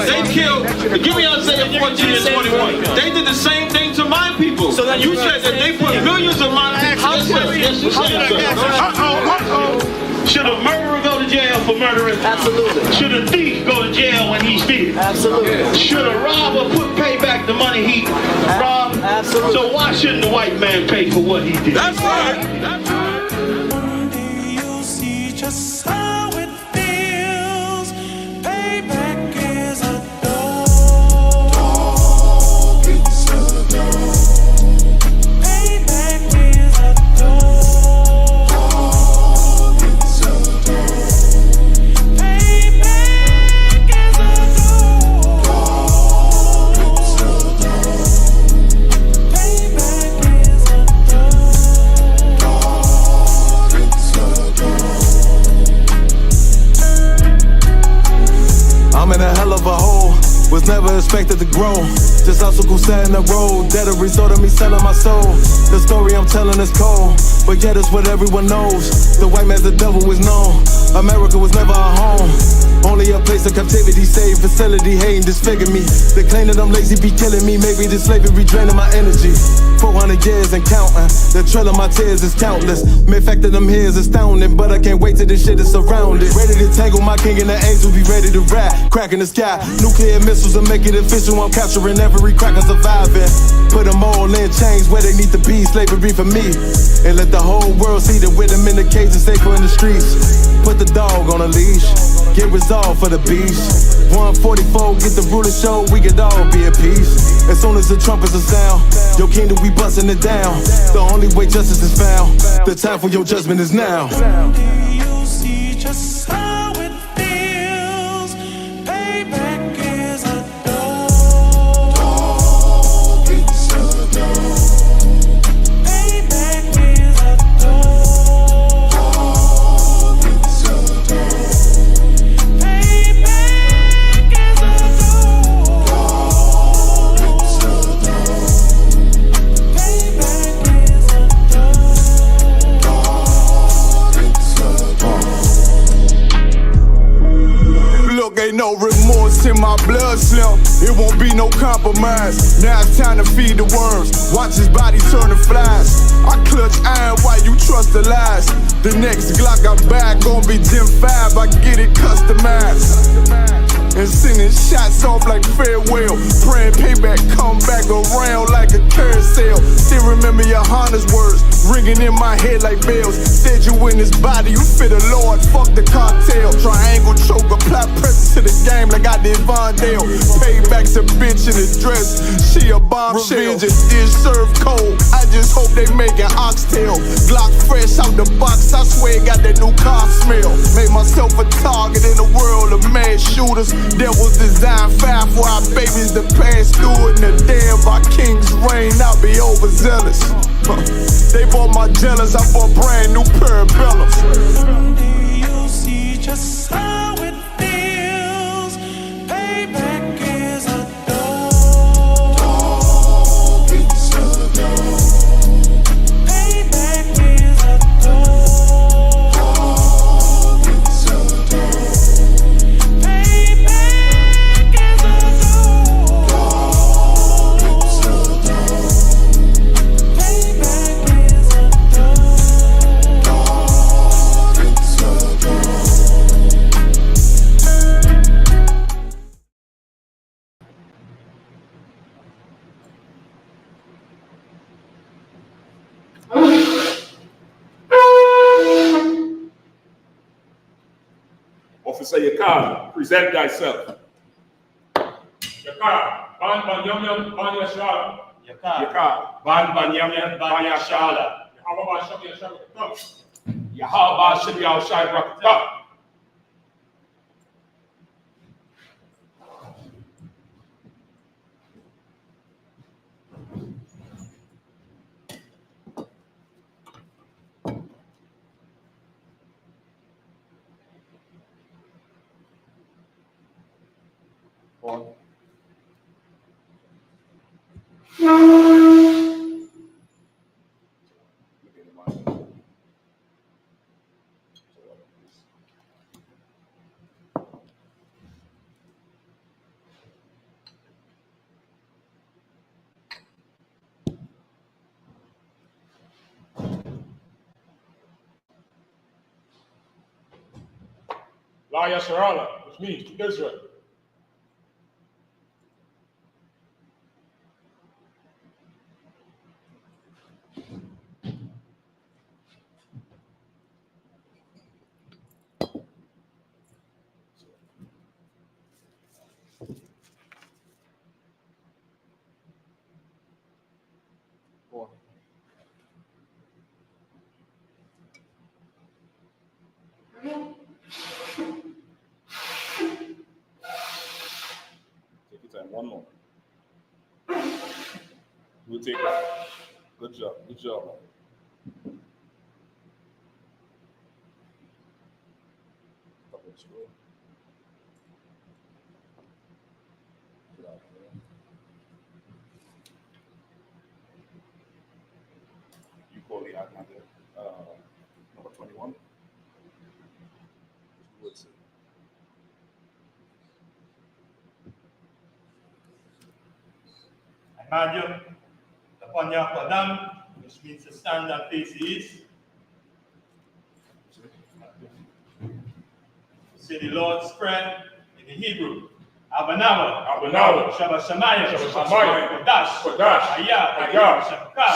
They killed, give me Isaiah 14 and 21. They did the same thing to my people. So you said that they put millions of my people. Should a murderer go to jail for murdering? Absolutely. Should a thief go to jail when he steals? Absolutely. Should a robber pay back the money he robbed? Absolutely. So why shouldn't the white man pay for what he did? That's right. That's right. You'll see just how it feels. Payback is a dog. It's a dog. Payback is a dog. I'm in a hell of a hole, was never expected to grow. Just obstacle set in the road, that a result of me selling my soul. The story I'm telling is cold, but yet it's what everyone knows. The white man's the devil is known. America was never a home, only a place of captivity, safe facility, hating, disfigure me. They claim that I'm lazy, be killing me. Maybe this slavery draining my energy. 400 years and counting, the trail of my tears is countless. Main fact that I'm here is astounding, but I can't wait till this shit is surrounded. Ready to tangle my king and the angel, be ready to rap. Crack in the sky, nuclear missiles and make it official. I'm capturing every crack and surviving. Put them all in chains where they need to be, slavery for me. And let the whole world see that with them in the cage and safer in the streets. Put the dog on a leash, get resolved for the beast. 144, get the ruler show, we could all be at peace. As soon as the trumpets are sound, your kingdom we busting it down. The only way justice is found, the time for your judgment is now. You see just how it feels. Payback is a dog. It's a dog. Payback is a dog. It's a dog. Payback is a dog. It's a dog. Payback is a dog. Look, ain't no remorse in my blood, Slim. It won't be no compromise. Now it's time to feed the worms. Watch his body turn to flies. I clutch iron while you trust the lies. The next Glock I buy gon' be Gen 5. I get it customized. And sending shots off like farewell. Praying payback come back around like a carousel. Still remember YAHANNA's words ringing in my head like bells. Said you in this body, you fit the Lord, fuck the cartel. Triangle choke, apply pressure to the game like I did Vondale. Payback's a bitch in a dress, she a bombshell. Revenge is served cold, I just hope they make an oxtail. Glock fresh out the box, I swear it got that new car smell. Made myself a target in a world of mad shooters. There was design fire for our babies to pass through. In the day of our king's reign, I'll be overzealous. They bought my jealous, I bought brand new parabellums. You'll see just how it feels. Payback is a dog. It's a dog. Payback is a dog. It's a dog. Payback is a dog. It's a dog. Payback is a dog. It's a dog. Officer Yakar, present thyself. Yakar, ban banyamyan banya shala. Yakar, ban banyamyan banya shala. Yahaba shabi al-shayb. Yahaba shabi al-shayb. La Yasharala, which means Israel. Take your time, one more. We'll take it. Good job, good job. You call the number 21. Imagine upon your Adam, which means to stand and face the east. Say the Lord's Prayer in the Hebrew. Abanawa, Shabbat Shamaya, Kodash,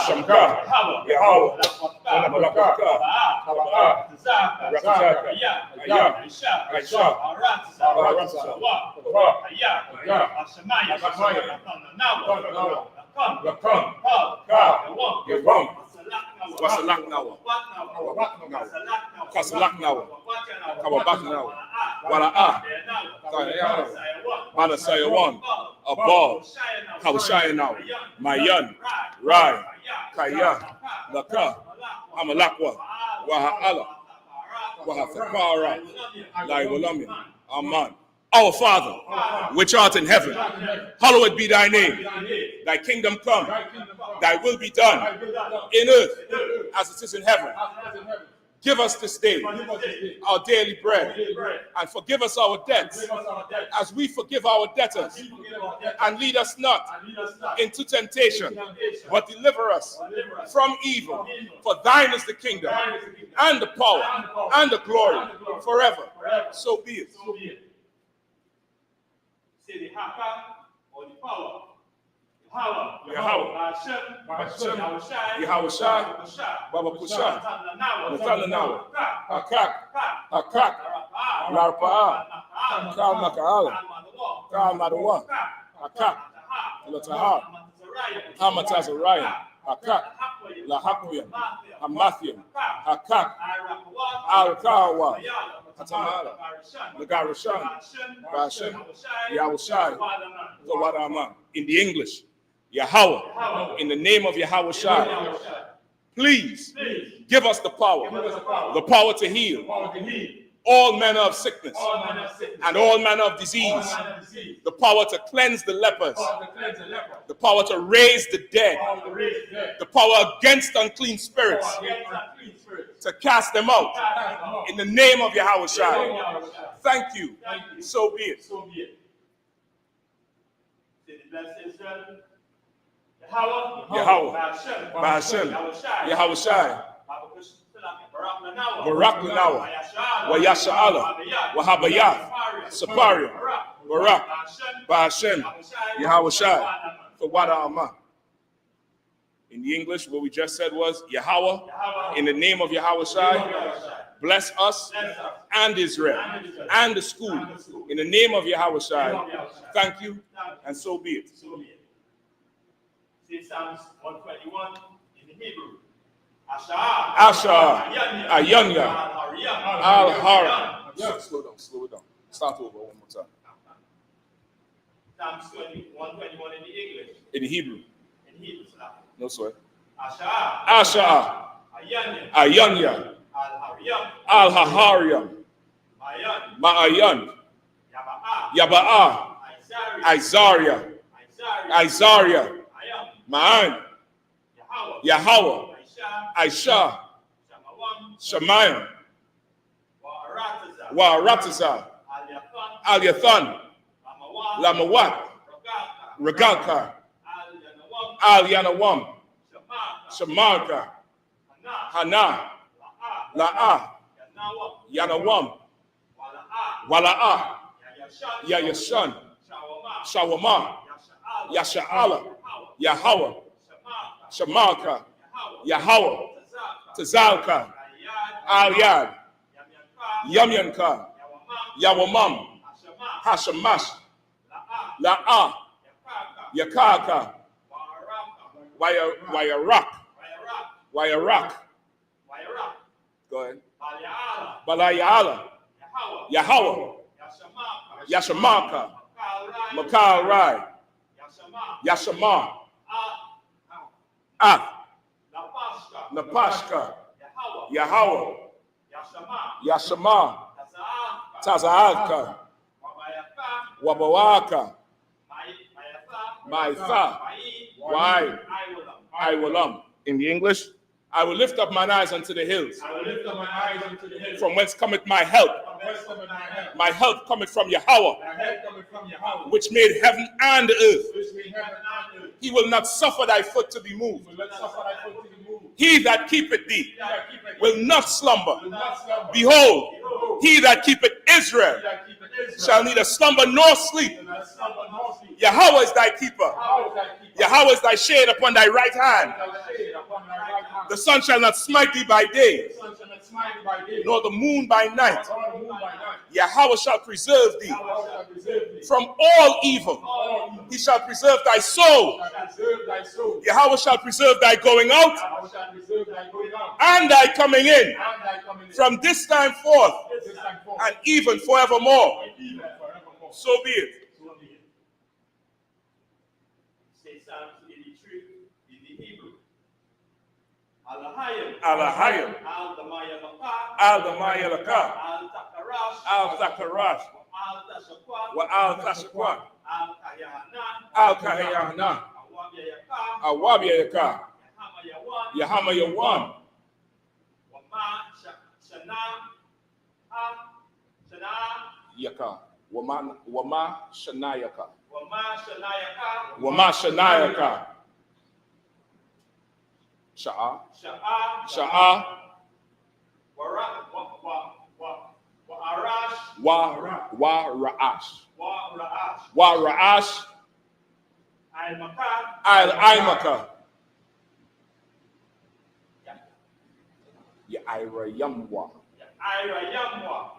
Shamka, Yahweh, Manasaya one, above, Hawashaya now, Mayan, Rai, Kaya, Laka, Amalakwa, Waha'ala, Wahafakara, Laiwalami, Aman. Our Father, which art in heaven, hallowed be thy name. Thy kingdom come, thy will be done in earth as it is in heaven. Give us this day our daily bread, and forgive us our debts as we forgive our debtors. And lead us not into temptation, but deliver us from evil. For thine is the kingdom, and the power, and the glory forever. So be it. Say the haka or the power. Yahweh, Yahawashi, Baba Pusha, Nathana Nawa, Akak, Larpa'a, Kal Makaala, Kal Madawa, Akak, Lataha, Hamatazariah, Akak, Lahakuyan, Hamathian, Akak, Al-Kawa, Hatamala, Nagarashan, Bashan, Yahushai, Zawadaman. In the English, Yahweh, in the name of Yahawashi, please give us the power to heal all manner of sickness and all manner of disease, the power to cleanse the lepers, the power to raise the dead, the power against unclean spirits, to cast them out in the name of Yahawashi. Thank you. So be it. Yahweh, Bahashem, Yahawashi, Barak Lanawa, Wayasha'ala, Wahabayath, Saparia, Barak, Bahashem, Yahawashi, for Wada'ama. In the English, what we just said was Yahweh, in the name of Yahawashi, bless us and Israel and the school in the name of Yahawashi. Thank you, and so be it. See Psalms 121 in the Hebrew. Asha, Ayanya, Al-Hara. Slow it down. Start over one more time. Psalms 121 in the English. In the Hebrew. In Hebrew, no sweat. Asha, Ayanya, Al-Hahariam, Ma'ayan, Yaba'a, Isaiah, Ma'an, Yahweh, Aisha, Shemayim, Wa'arataza, Al-Yathan, Lamawat, Regalka, Al-Yanawam, Shamarka, Hana, La'a, Yanawam, Wala'a, Yayashun, Shawama, Yasha'ala, Yahweh, Shamalka, Yahweh, Tazalka, Al-Yad, Yamyanka, Yawamam, Hashamash, La'a, Yakaka, Wayarak, go ahead, Balayala, Yahweh, Yashamaka, Makal Rai, Yashama, Napashka, Yahweh, Yashama, Tazaalka, Wabawaka, Maitha, Why? I will in the English, I will lift up mine eyes unto the hills. I will lift up my eyes unto the hills. From whence cometh my help? From whence cometh my help? My help cometh from Yahweh, My help cometh from Yahweh, which made heaven and earth. which made heaven and earth. He will not suffer thy foot to be moved. Will not suffer thy foot to be moved. He that keepeth thee He that keepeth will not slumber. will not slumber. Behold, Behold, he that keepeth Israel he that keepeth Israel shall neither slumber nor sleep. will not slumber nor sleep. Yahweh is thy keeper. Yahweh is thy keeper. Yahweh is thy shade upon thy right hand. Thy shade upon thy right hand. The sun shall not smite thee by day, The sun shall not smite thee by day, nor the moon by night. nor the moon by night. Yahweh shall preserve thee Yahweh shall preserve thee from all evil. all evil. He shall preserve thy soul. Shall preserve thy soul. Yahweh shall preserve thy going out Yahweh shall preserve thy going out and thy coming in and thy coming in. from this time forth This time forth, and even forevermore. and even forevermore. So be it. So be it. Say Psalm 83 in the Hebrew. Alahayim. Alahayim. Al-Damayalaka. Al-Damayalaka. Al-Takarash. Al-Zakarash. Al-Tashakwa. Wa al-Tashakwa. Al-Kahiyana. Al-Kahiyana. Awabiyaka. Awabiyaka. Yahamayawan. Yahamayawan. Wama Shana. Yaka. Wama Shanayaka. Wama Shanayaka. Wama Shanayaka. Sha'a. Sha'a. Sha'a. Arash. Ra'ash. Ra'ash. Ra'ash. Al-Maka. Al-Aimaka. Ya'ira Yamwa.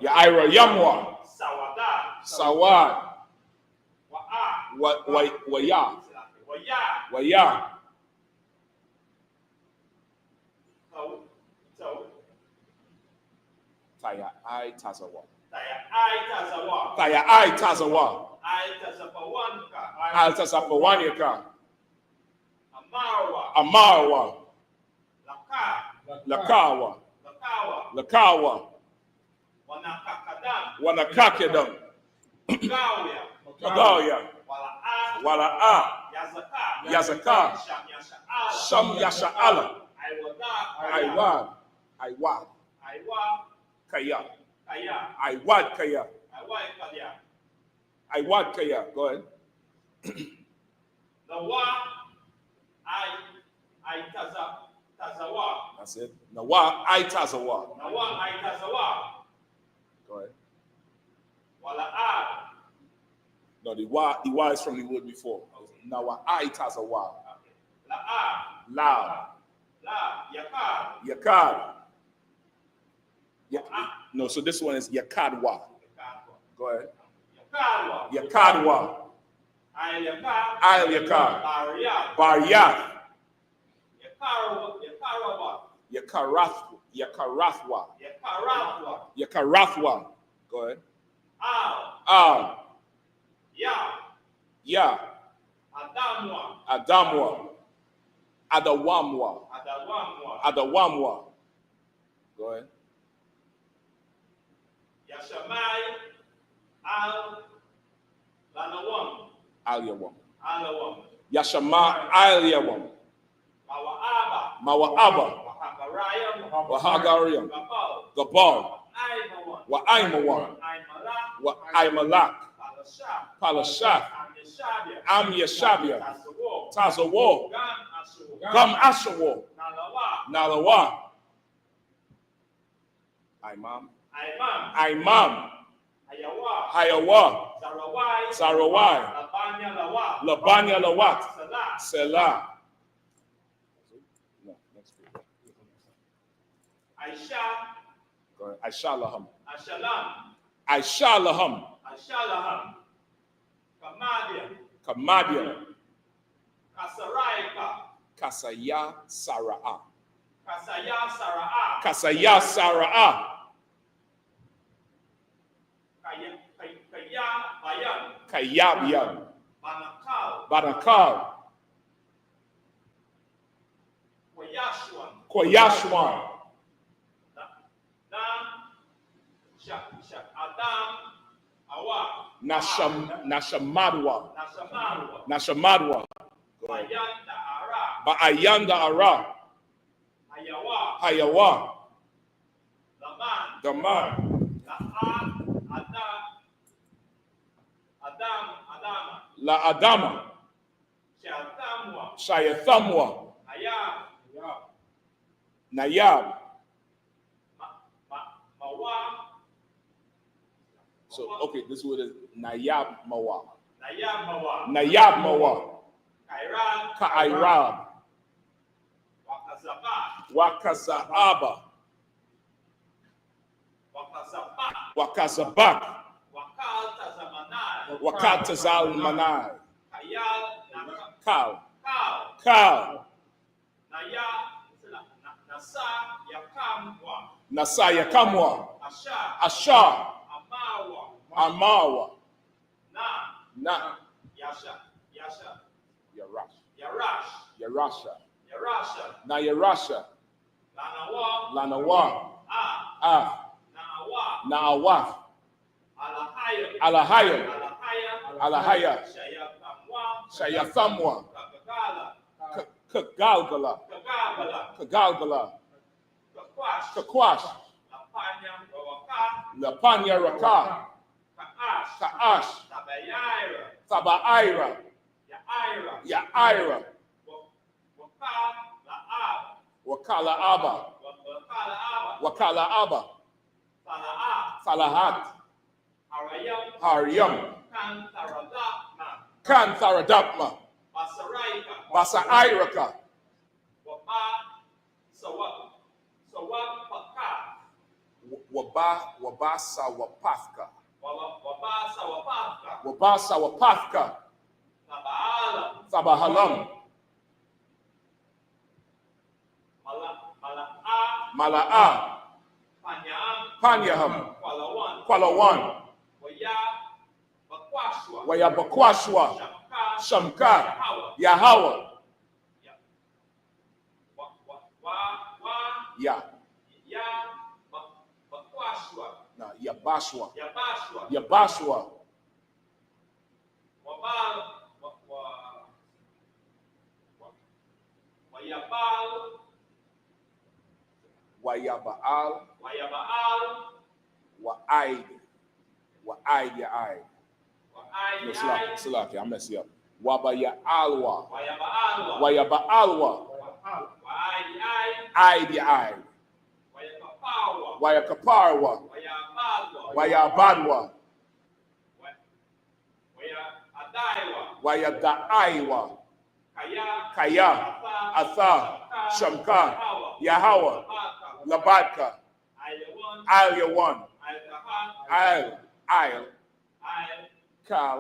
Ya'ira Yamwa. Sawada. Sawad. Wa'a. Waya. Waya. Waya. Taya I Tazawa. Taya I Tazawa. Al Tazapawaniyaka. Amarwa. Lakawa. Lakawa. Wanakakadam. Magaya. Wala'a. Yazaka. Sham Yasha'ala. Iwad. Kaya. Iwad Kaya. Iwad Kaya. Go ahead. That's it. Nawa I Tazawa. Go ahead. No, the wa is from the word before. Nawa I Tazawa. La. Yakad. No, so this one is Yakadwa. Go ahead. Yakadwa. Al Yakad. Baryath. Yakarathwa. Yakarathwa. Go ahead. Al. Ya. Adamwa. Adawamwa. Adawamwa. Go ahead. Al-Yawam. Yashama Al-Yawam. Mawa'aba. Wahagariyam. Gabal. Wa'aimawan. Wa'aimalak. Palashah. Am Yeshabia. Tazawo. Gam Ashawo. Nalawa. Imam. Hayawa, Sarawai, Labanya Lawat, Selah. No, next page. Go ahead. I.S.H.A.L.A.M. I.S.H.A.L.A.M. Kamadia. Kasaya Sara'a. Kasaya Sara'a. Kayabian. Banakal. Koyashwan. Nashamadwa. Nashamadwa. Ba'ayanda Ara. Hayawa. Daman. La Adama. Shayathamwa. Nayab. So, okay, this is what it is. Nayab Mawa. Nayab Mawa. Ka'irab. Wakazaaba. Wakazabak. Wakatazal Manai. Kal. Nasa Yakamwa. Asha. Amawa. Na. Yarasha. Na Yarasha. Lanawa. Naawaf. Alahaya. Shayathamwa. Kagalgala. Kakwash. Lapanya Raka. Ka'ash. Tabaira. Ya'ira. Wakala Aba. Salahat. Haryam. Kantharadapma. Basairaka. Wabasawapaka. Wabasawapaka. Sabahalam. Mala'a. Panyaham. Kwalawan. Wayabakwashwa. Shamka. Yahawa. Yabashwa. Wayabaal. Wa'aid. No, Salaki, I mess you up. Wabayaalwa. Aidi. Wayakaparwa. Wayabadwa. Wayadaiwa. Kaya. Atha. Shamka. Yahawa. Labadka. Al-Yawan. Kal.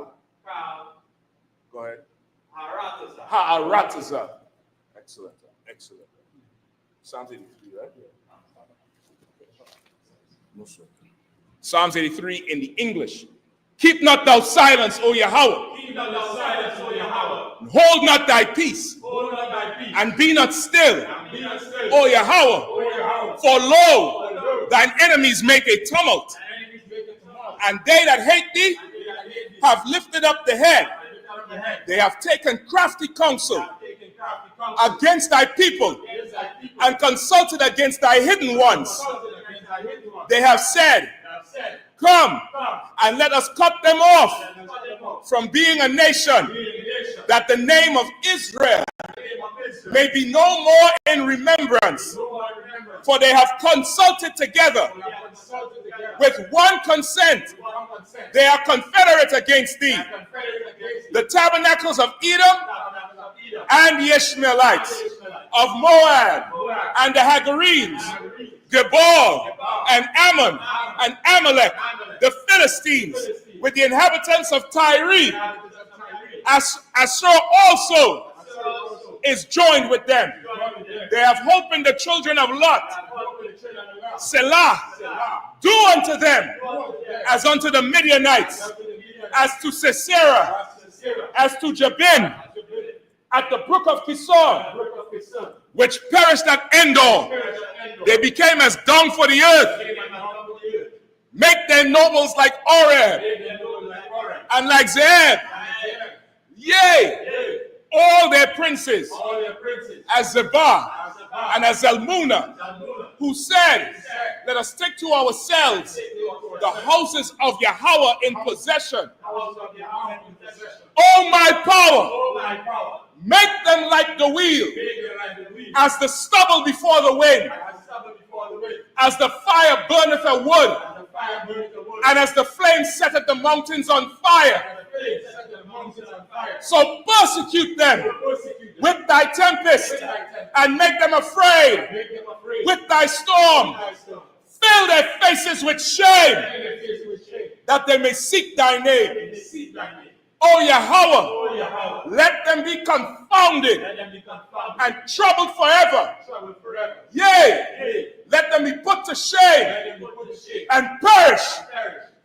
Go ahead. Ha'arataza. Excellent. Psalms 83, right? Psalms 83 in the English. Keep not thou silence, O Yahweh. Hold not thy peace. And be not still, O Yahweh. For lo, thine enemies make a tumult. And they that hate thee have lifted up the head. They have taken crafty counsel against thy people and consulted against thy hidden ones. They have said, come and let us cut them off from being a nation, that the name of Israel may be no more in remembrance, for they have consulted together with one consent. They are confederate against thee. The tabernacles of Edom and the Ishmaelites, of Moab and the Hagarenes, Gebal and Ammon and Amalek, the Philistines, with the inhabitants of Tyre. Ashur also is joined with them. They have hope in the children of Lot. Selah, do unto them as unto the Midianites, as to Sisera, as to Jabin, at the brook of Kishon, which perished at Endor. They became as dung for the earth. Make their nobles like Oreb and like Zeb. Yea, all their princes, as Zebah and as Zalmunna, who said, let us take to ourselves the houses of Yahweh in possession. O my power, make them like the wheel, as the stubble before the wind, as the fire burneth a wood, and as the flame setteth the mountains on fire. So persecute them with thy tempest, and make them afraid with thy storm. Fill their faces with shame, that they may seek thy name. O Yahweh, let them be confounded and troubled forever. Yea, let them be put to shame and perish,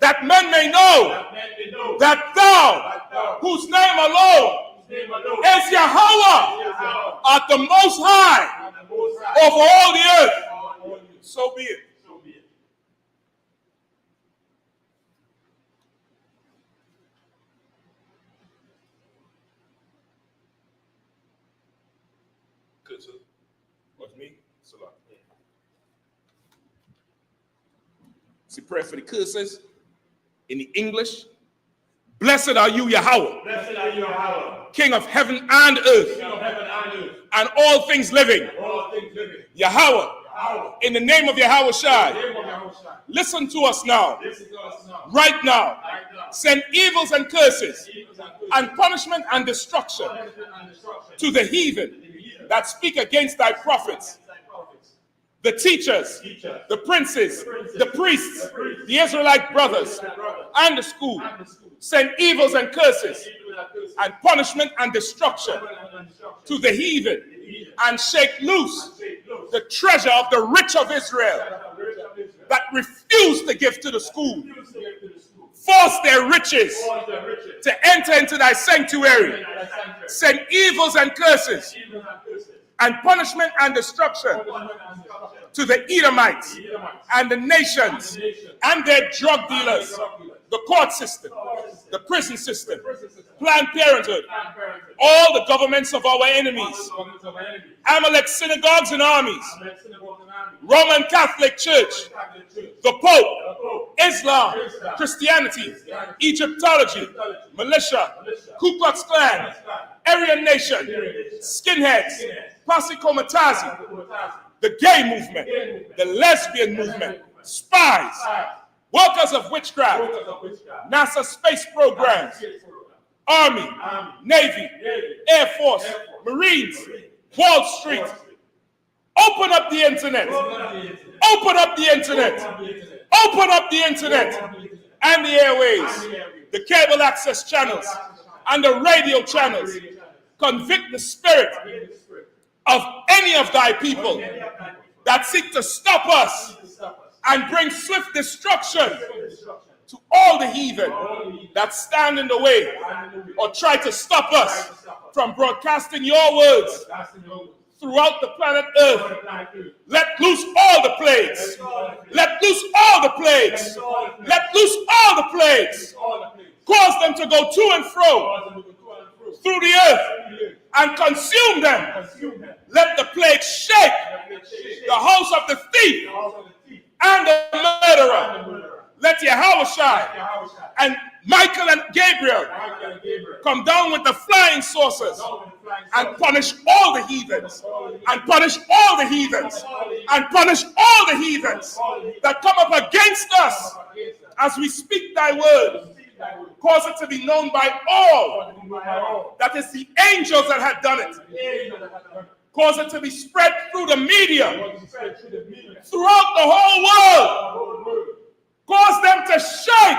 that men may know that thou, whose name alone is Yahweh, art the most high over all the earth. So be it. Was me? Salah. See, pray for the curses in the English. Blessed are you, Yahweh. Blessed are you, Yahweh. King of heaven and earth. King of heaven and earth. And all things living. All things living. Yahweh. Yahweh. In the name of Yahweh Shai. In the name of Yahweh Shai. Listen to us now. Listen to us now. Right now. Right now. Send evils and curses Evils and curses. and punishment and destruction Punishment and destruction. to the heathen that speak against thy prophets, the teachers, the princes, the priests, the Israelite brothers, and the school. Send evils and curses and punishment and destruction to the heathen, and shake loose the treasure of the rich of Israel that refuse to give to the school. Force their riches to enter into thy sanctuary. Send evils and curses and punishment and destruction to the Edomites and the nations and their drug dealers, the court system, the prison system, Planned Parenthood, all the governments of our enemies, Amalek synagogues and armies, Roman Catholic Church, the Pope, Islam, Christianity, Egyptology, militia, Ku Klux Klan, Aryan Nation, skinheads, Posse Comitazi, the gay movement, the lesbian movement, spies, workers of witchcraft, NASA space programs, Army, Navy, Air Force, Marines, Wall Street. Open up the internet. Open up the internet. Open up the internet and the airways, the cable access channels and the radio channels. Convict the spirit of any of thy people that seek to stop us and bring swift destruction to all the heathen that stand in the way or try to stop us from broadcasting your words throughout the planet Earth. Let loose all the plagues. Let loose all the plagues. Let loose all the plagues. Cause them to go to and fro through the earth and consume them. Let the plague shake the house of the thief and the murderer. Let Yahawashi and Michael and Gabriel come down with the flying saucers and punish all the heathens, and punish all the heathens, and punish all the heathens that come up against us as we speak thy word. Cause it to be known by all that it's the angels that had done it. Cause it to be spread through the media, throughout the whole world. Cause them to shake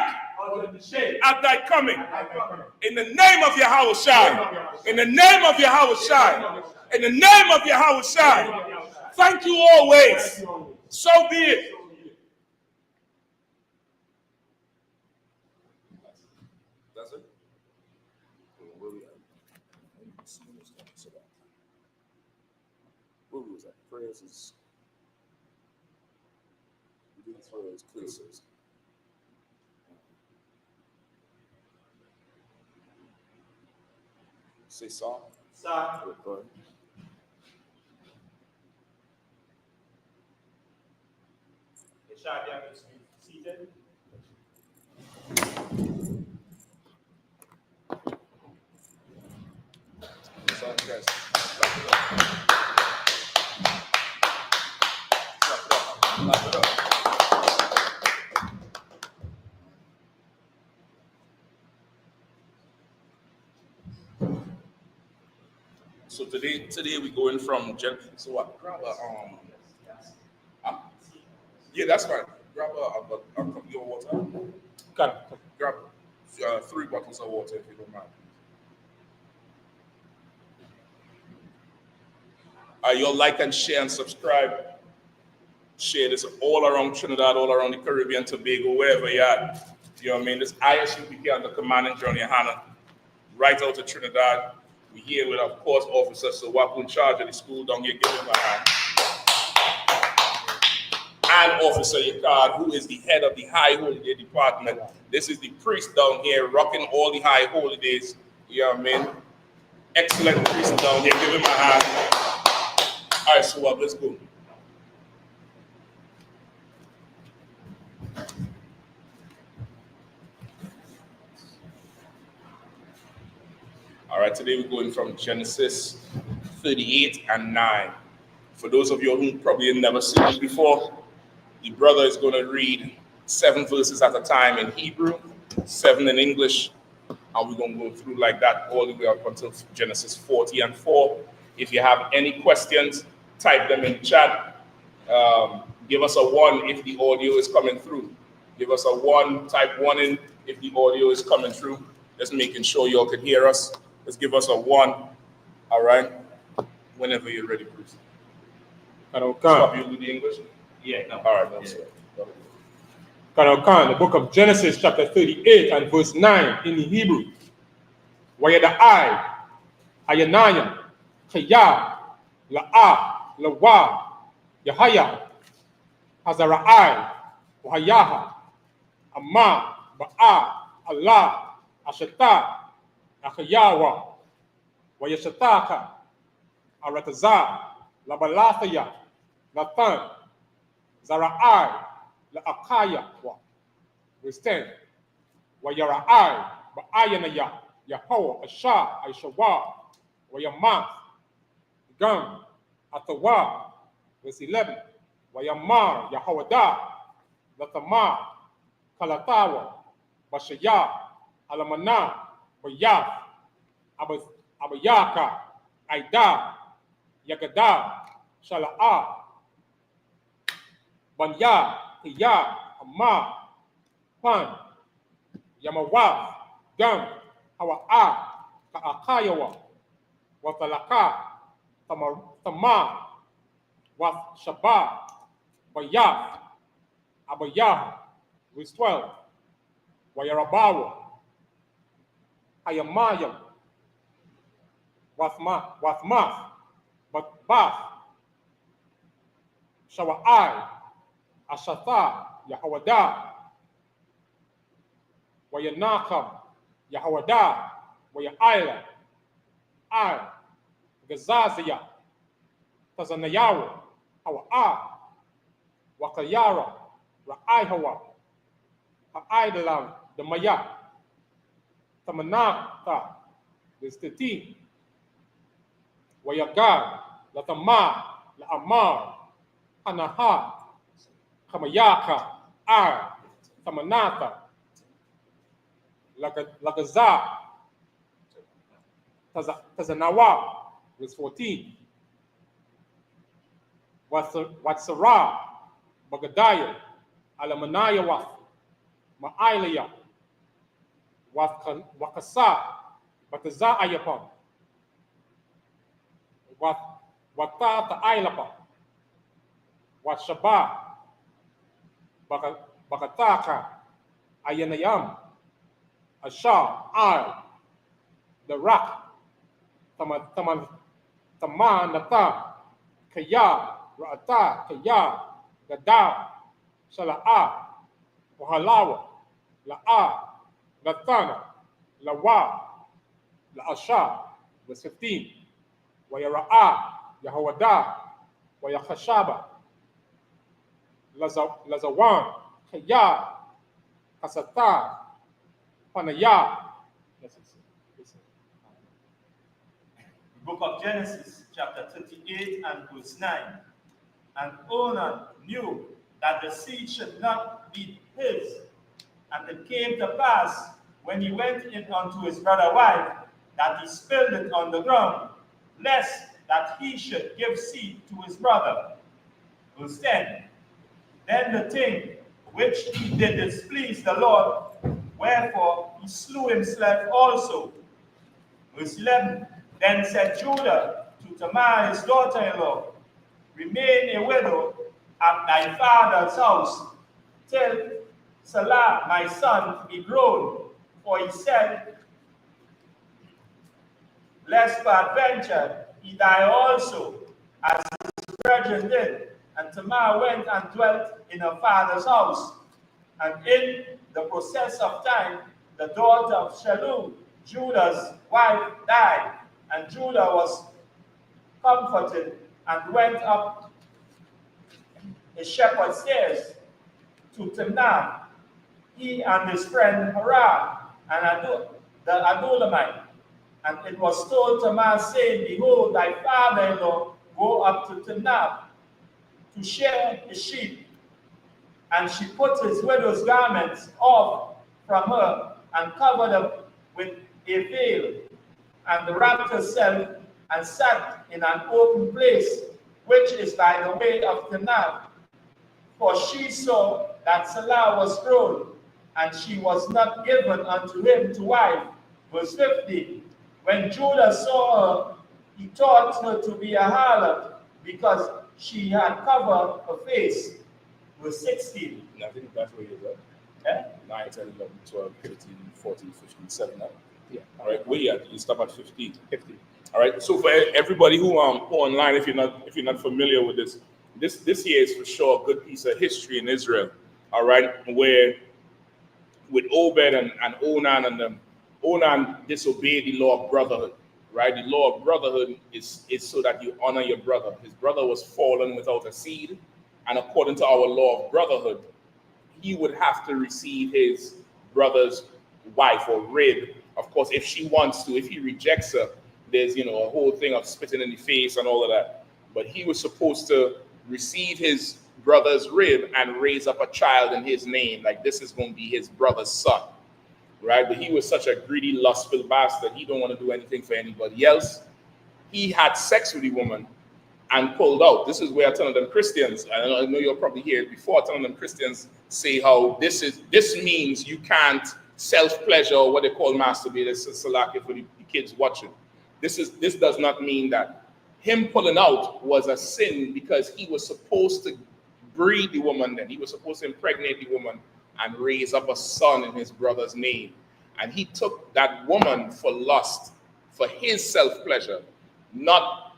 at thy coming. In the name of Yahawashi. In the name of Yahawashi. In the name of Yahawashi. Thank you always. So be it. That's it? Where we at? Where was that? Prayers is... We did prayers, places. Say song. Song. Go ahead. Ishaq, you have to be seated. Song, guys. Clap it up. So today we going from so what? Grab a yeah, that's fine. Grab a cup of your water. Grab 3 bottles of water if you don't mind. You'll like and share and subscribe. Share this all around Trinidad, all around the Caribbean, Tobago, wherever you're at. You know what I mean? This I.S.U.P.K under commanding General YAHANNA, right out of Trinidad. We're here with, of course, Officer Sawako in charge of the school down here. Give him a hand. And Officer Yakad, who is the head of the High Holiday Department. This is the priest down here rocking all the high holidays. You know what I mean? Excellent priest down here. Give him a hand. All right, so let's go. All right, today we're going from Genesis 38 and 9. For those of you who probably have never seen it before, the brother is going to read 7 verses at a time in Hebrew, 7 in English, and we're going to go through like that all the way up until Genesis 40 and 4. If you have any questions, type them in the chat. Give us a 1 if the audio is coming through. Give us a 1, type 1 in if the audio is coming through. Just making sure y'all can hear us. Just give us a 1, all right? Whenever you're ready, please. Stop, you do the English? Yeah, no. All right, no, sir. The book of Genesis, chapter 38 and verse 9 in the Hebrew. Wayadai, Ayanaya, Kaya, La'a, Lawa, Yahaya, Hazarai, Wahayaha, Amma, Ba'a, Allah, Ashata, Akayawa, Wayashataka, Arataza, Labalathaya, Nathan, Zara'ai, La'akaya, verse 10. Wayara'ai, Ba'ayanaya, Yahweh, Asha, Aishawa, Wayamath, Gam, Atawa, verse 11. Wayamar, Yahawada, Latamar, Kalatawa, Bashaya, Alamana, Bayaf, Abayaka, Aida, Yagada, Shala'a, Banya, Tiya, Amma, Pan, Yamawa, Gam, Hawa'a, Ka'akayawa, Watalaka, Tama, Wath Shaba, Bayaf, Abayah, verse 12. Wayarabawa, Hayamayam, Wathmath, Bath, Shawa'ai, Ashatha, Yahawada, Wayanakam, Yahawada, Waya'ila, Ai, Gazazia, Tazanayawa, Hawa'a, Wakayara, Ra'aihawa, Ha'aidalam, the Maya, Tamanata, the Stiti, Wayagad, La Tama, La Amar, Hanaha, Kamayaka, Ar, Tamanata, Lagaza, Tazanawa, was 14. Watsara, Bagadaya, Alamanaya Wath, Ma'ilaya, Wakasa, Bataza Ayapon, Watata Ailapa, Watshaba, Bakataka, Ayanayam, Asha, Al, the Rak, Tamanata, Kaya, Ra'ata, Kaya, Gada, Shala'a, Wahalawa, La'a, Latana, Lawa, La'asha, verse 15, Wayara'a, Yahawada, Wayakashaba, Lazawan, Kaya, Kasata, Panaya. The book of Genesis, chapter 38 and verse 9. And Onan knew that the seed should not be his. And it came to pass, when he went in unto his brother's wife, that he spilled it on the ground, lest that he should give seed to his brother. Verse 10. Then the thing which he did displease the Lord, wherefore he slew himself also. Verse 11. Then said Judah to Tamar his daughter-in-law, remain a widow at thy father's house, till Salah my son be grown. For he said, lest peradventure he die also, as his brethren did. And Tamar went and dwelt in her father's house. And in the process of time, the daughter of Shalom, Judah's wife, died. And Judah was comforted and went up the shepherd's stairs to Timnah, he and his friend Harah, and the Adulamite. And it was told Tamar, saying, behold, thy father-in-law go up to Timnah to shear his sheep. And she put his widow's garments off from her and covered them with a veil, and wrapped herself and sat in an open place, which is by the way of Timnah. For she saw that Salah was grown, and she was not given unto him to wife. Verse 50. When Judah saw her, he thought her to be a harlot, because she had covered her face. Verse 16. And I think that's where you're at. 9, 10, 11, 12, 13, 14, 15, 7, 9. Yeah. All right, where you at? You stop at 15. 50. All right. So for everybody who online, if you're not familiar with this here is for sure a good piece of history in Israel. All right, where with Obed and Onan and them, Onan disobeyed the law of brotherhood. Right, the law of brotherhood is so that you honor your brother. His brother was fallen without a seed, and according to our law of brotherhood, he would have to receive his brother's wife or rib. Of course, if she wants to, if he rejects her, there's a whole thing of spitting in the face and all of that. But he was supposed to receive his brother's rib and raise up a child in his name, like this is going to be his brother's son, right? But he was such a greedy, lustful bastard. He don't want to do anything for anybody else. He had sex with the woman and pulled out. This is where I tell them Christians, I know you'll probably hear it before, telling them Christians say how this means you can't self-pleasure, or what they call masturbate. This is salaki for the kids watching. This does not mean that. Him pulling out was a sin, because he was supposed to breed the woman then. He was supposed to impregnate the woman and raise up a son in his brother's name. And he took that woman for lust, for his self-pleasure, not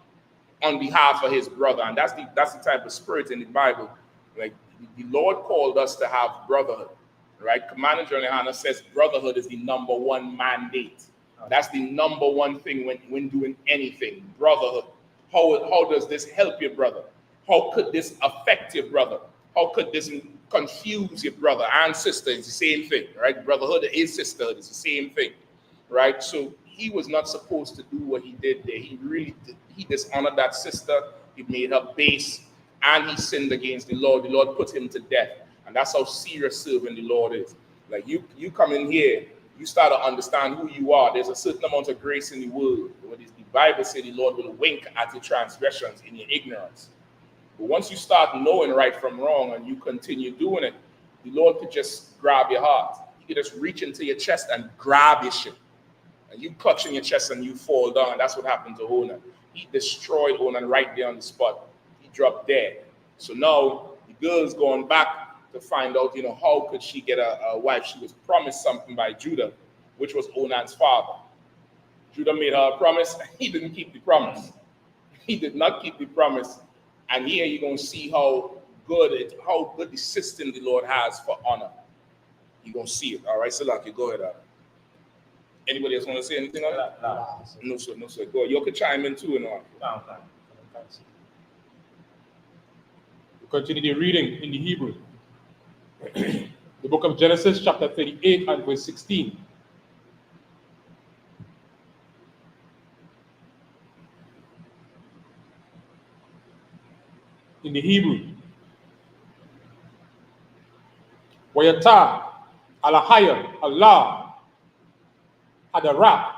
on behalf of his brother. And that's the type of spirit in the Bible. Like, the Lord called us to have brotherhood, right? Commander General YAHANNA says brotherhood is the number one mandate. That's the number one thing when doing anything, brotherhood. How does this help your brother? How could this affect your brother? How could this confuse your brother and sister. It's the same thing, right? Brotherhood is sisterhood. It's the same thing, right? So he was not supposed to do what he did there. He dishonored that sister. He made her base, and he sinned against the Lord. The Lord put him to death. And that's how serious serving the Lord is. Like you come in here, you start to understand who you are. There's a certain amount of grace in the world. The Bible says the Lord will wink at your transgressions in your ignorance. But once you start knowing right from wrong and you continue doing it, the Lord could just grab your heart. He could just reach into your chest and grab your shit. And you clutch in your chest and you fall down. That's what happened to Onan. He destroyed Onan right there on the spot. He dropped dead. So now the girl's going back to find out, how could she get a wife? She was promised something by Judah, which was Onan's father. Judah made her a promise. He didn't keep the promise. He did not keep the promise. And here you're going to see how good the system the Lord has for honor. You're going to see it. All right, Salaki, go ahead. Anybody else want to say anything on that? No, sir. Go ahead. You can chime in too. We continue the reading in the Hebrew. The book of Genesis, chapter 38 and verse 16. In the Hebrew, Wayata, Alahaya, Allah, Hadarak,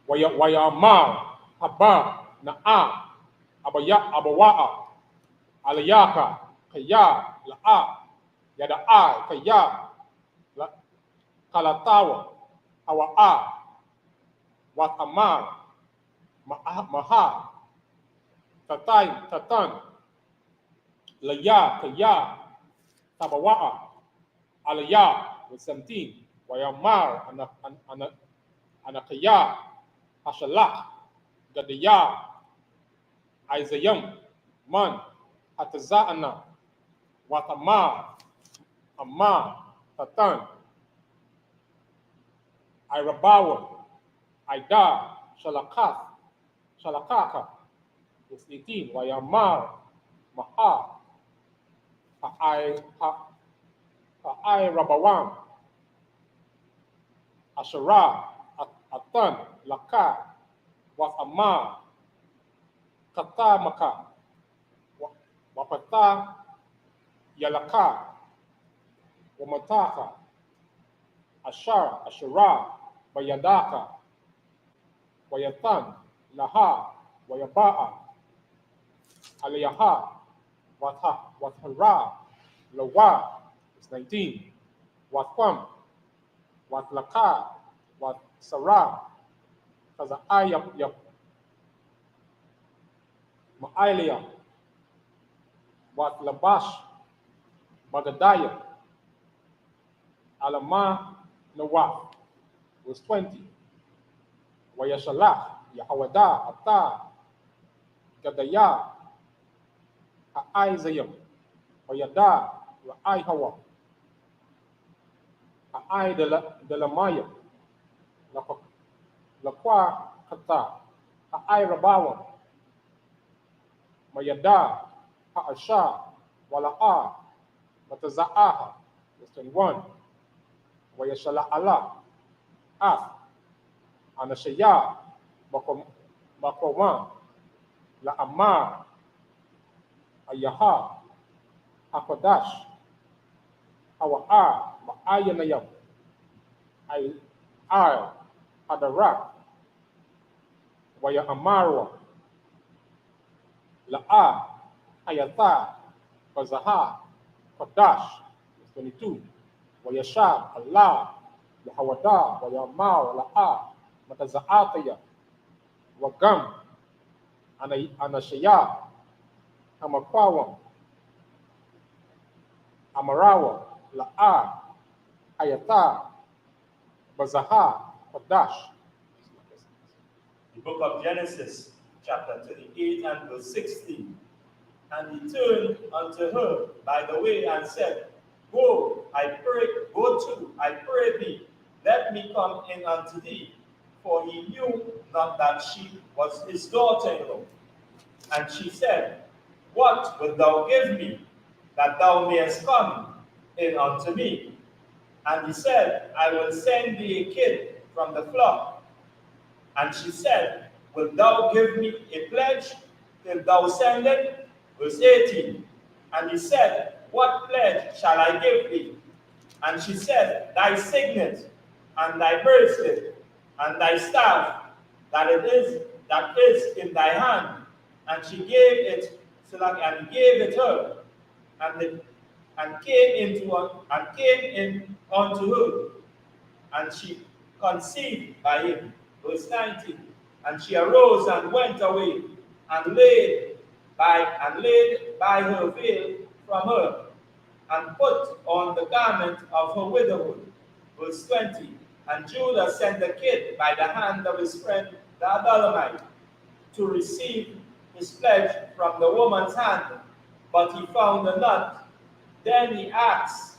Wayamar, Haba, Na'a, Abawa'a, Alayaka, Kaya, La'a, Yada'a, Kaya, Kalatawa, Awa'a, Watamar, Maha, Tatan, Laya, Kaya, Tabawa'a, Alaya, with 17, Wayamar, Anakaya, Hashalak, Gadaya, Isayam, Man, Hataza'ana, Watamar, Amma, Tatan, Irabawa, Ida, Shalakaka, with 18, Wayamar, Maha, Ha'ai Rabawam, Asherah, Atan, Laka, Watamar, Kata Maka, Wapata, Yalaka, Wamataka, Asherah, Bayadaka, Wayatan, Laha, Wayaba'a, Aliyaha, Wathara, Lawa, it's 19, Watham, Wathlaka, Watsara, Kaza'ayap, Ma'alia, Watlabash, Magadaya, Alama, Nawaf, was 20, Wayashalach, Yahawada, Ata, Gadaya, Ha'izayam, Wayada, Ra'ai Hawa, Ha'ai de la Maya, Lakwa Kata, Ha'ai Rabawa, Mayada, Ha'asha, Wala'a, Mataza'aha, verse 21, Wayashala'ala, Af, Anashaya, Makoma, La'amar, Ayaha, Hakodash, Hawa'a, Ma'ayanayam, Ai, Hadarak, Waya Amarwa, La'a, Hayata, Bazaha, Kodash, 22, Wayasha, Allah, Yahawada, Wayamar, La'a, Mataza'ataya, Wagam, Anashaya, Hamakawam, Amarawa, La'a, Hayata, Bazaha, Kodash. The book of Genesis, chapter 38 and verse 16. And he turned unto her by the way and said, Go to, I pray thee, let me come in unto thee. For he knew not that she was his daughter-in-law. And she said, What wilt thou give me, that thou mayest come in unto me. And he said, I will send thee a kid from the flock. And she said, wilt thou give me a pledge till thou send it? Verse 18. And he said, what pledge shall I give thee? And she said, thy signet, and thy bracelet, and thy staff, that is in thy hand. And she gave it and gave it her, and came in unto her, and she conceived by him. Verse 19. And she arose and went away, and laid by her veil from her, and put on the garment of her widowhood. Verse 20. And Judah sent the kid by the hand of his friend the Adullamite to receive his pledge from the woman's hand, but he found her not. Then he asked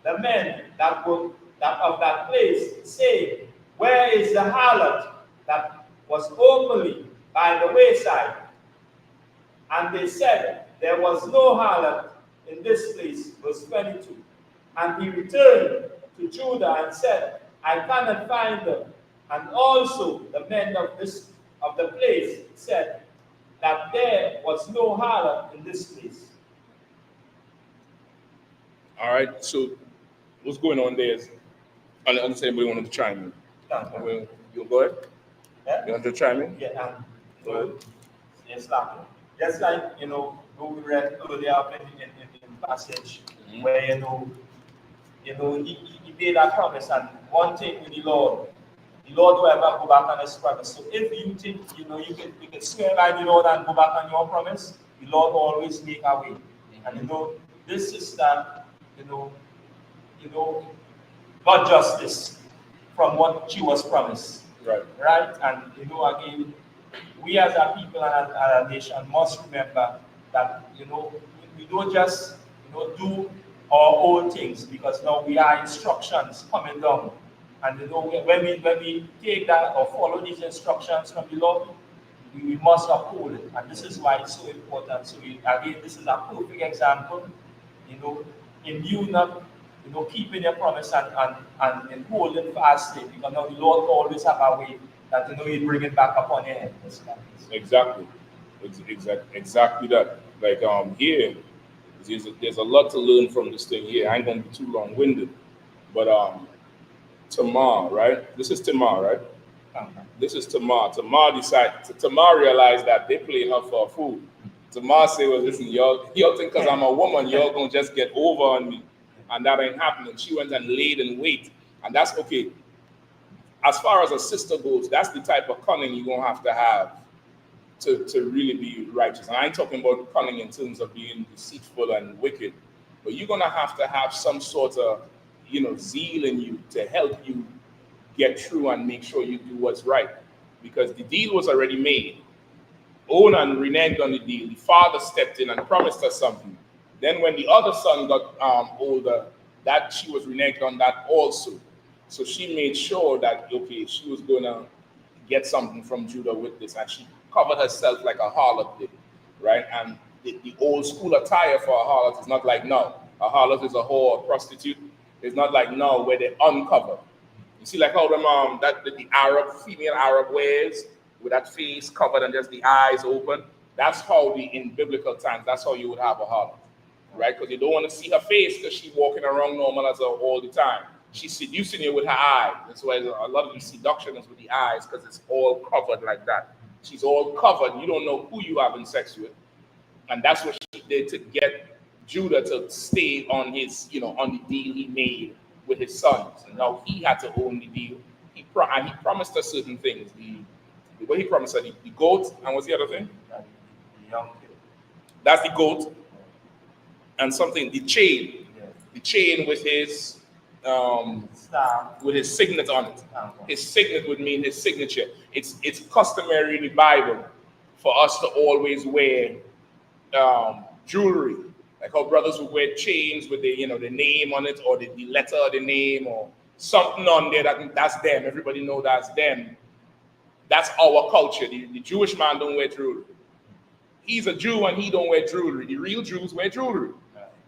the men of that place, saying, where is the harlot that was openly by the wayside? And they said, there was no harlot in this place. Verse 22. And he returned to Judah and said, I cannot find her. And also the men of the place said that there was no harlot in this place. All right, so what's going on there is, unless anybody wanted to chime in. No. You go ahead? Yeah? You want to chime in? Yeah, Go ahead. just like, we read earlier in the passage, where, he made that promise, and one thing with the Lord will ever go back on his promise. So if you think, you can swear by the Lord and go back on your promise, the Lord will always make a way. And, this sister, got justice from what she was promised. Right? And, again, we as a people and as a nation must remember that, we don't just, do our own things, because now we are instructions coming down. And, when we take that or follow these instructions from the Lord, we must uphold it. And this is why it's so important. So, again, this is a perfect example, in you not, keeping your promise and holding fast it, because now the Lord always have a way that, you bring it back upon your head. Exactly that. Like here, there's a lot to learn from this thing here. I ain't gonna be too long-winded, but Tamar, right? This is Tamar, right? This is Tamar. Tamar realized that they played her for a fool. Tamar said, well, listen, y'all think because I'm a woman, y'all gonna just get over on me. And that ain't happening. She went and laid in wait. And that's okay. As far as a sister goes, that's the type of cunning you're gonna have to really be righteous. And I ain't talking about cunning in terms of being deceitful and wicked, but you're gonna have to have some sort of, zeal in you to help you get through and make sure you do what's right. Because the deal was already made. Onan reneged on the deal. The father stepped in and promised her something. Then when the other son got older, that she was reneged on that also. So she made sure that, okay, she was going to get something from Judah with this. And she covered herself like a harlot did, right? And the old school attire for a harlot is not like now. A harlot is a whore, a prostitute. It's not like now where they uncover. You see like how the female Arab wears with that face covered and just the eyes open. That's how in biblical times, that's how you would have a harlot. Right? Because you don't want to see her face because she's walking around normal as her all the time. She's seducing you with her eyes. That's why a lot of the seduction is with the eyes, because it's all covered like that. She's all covered. You don't know who you having sex with. And that's what she did to get Judah to stay on his, on the deal he made with his sons. And now he had to own the deal. He promised her certain things. What he promised her, the goat, and what's the other thing? The young kid. That's the goat. And something, the chain with his signet on it. His signet would mean his signature. It's customary in the Bible for us to always wear jewelry, like how brothers would wear chains with the the name on it, or the letter of the name, or something on there that's them. Everybody know that's them. That's our culture. The Jewish man don't wear jewelry. He's a Jew and he don't wear jewelry. The real Jews wear jewelry.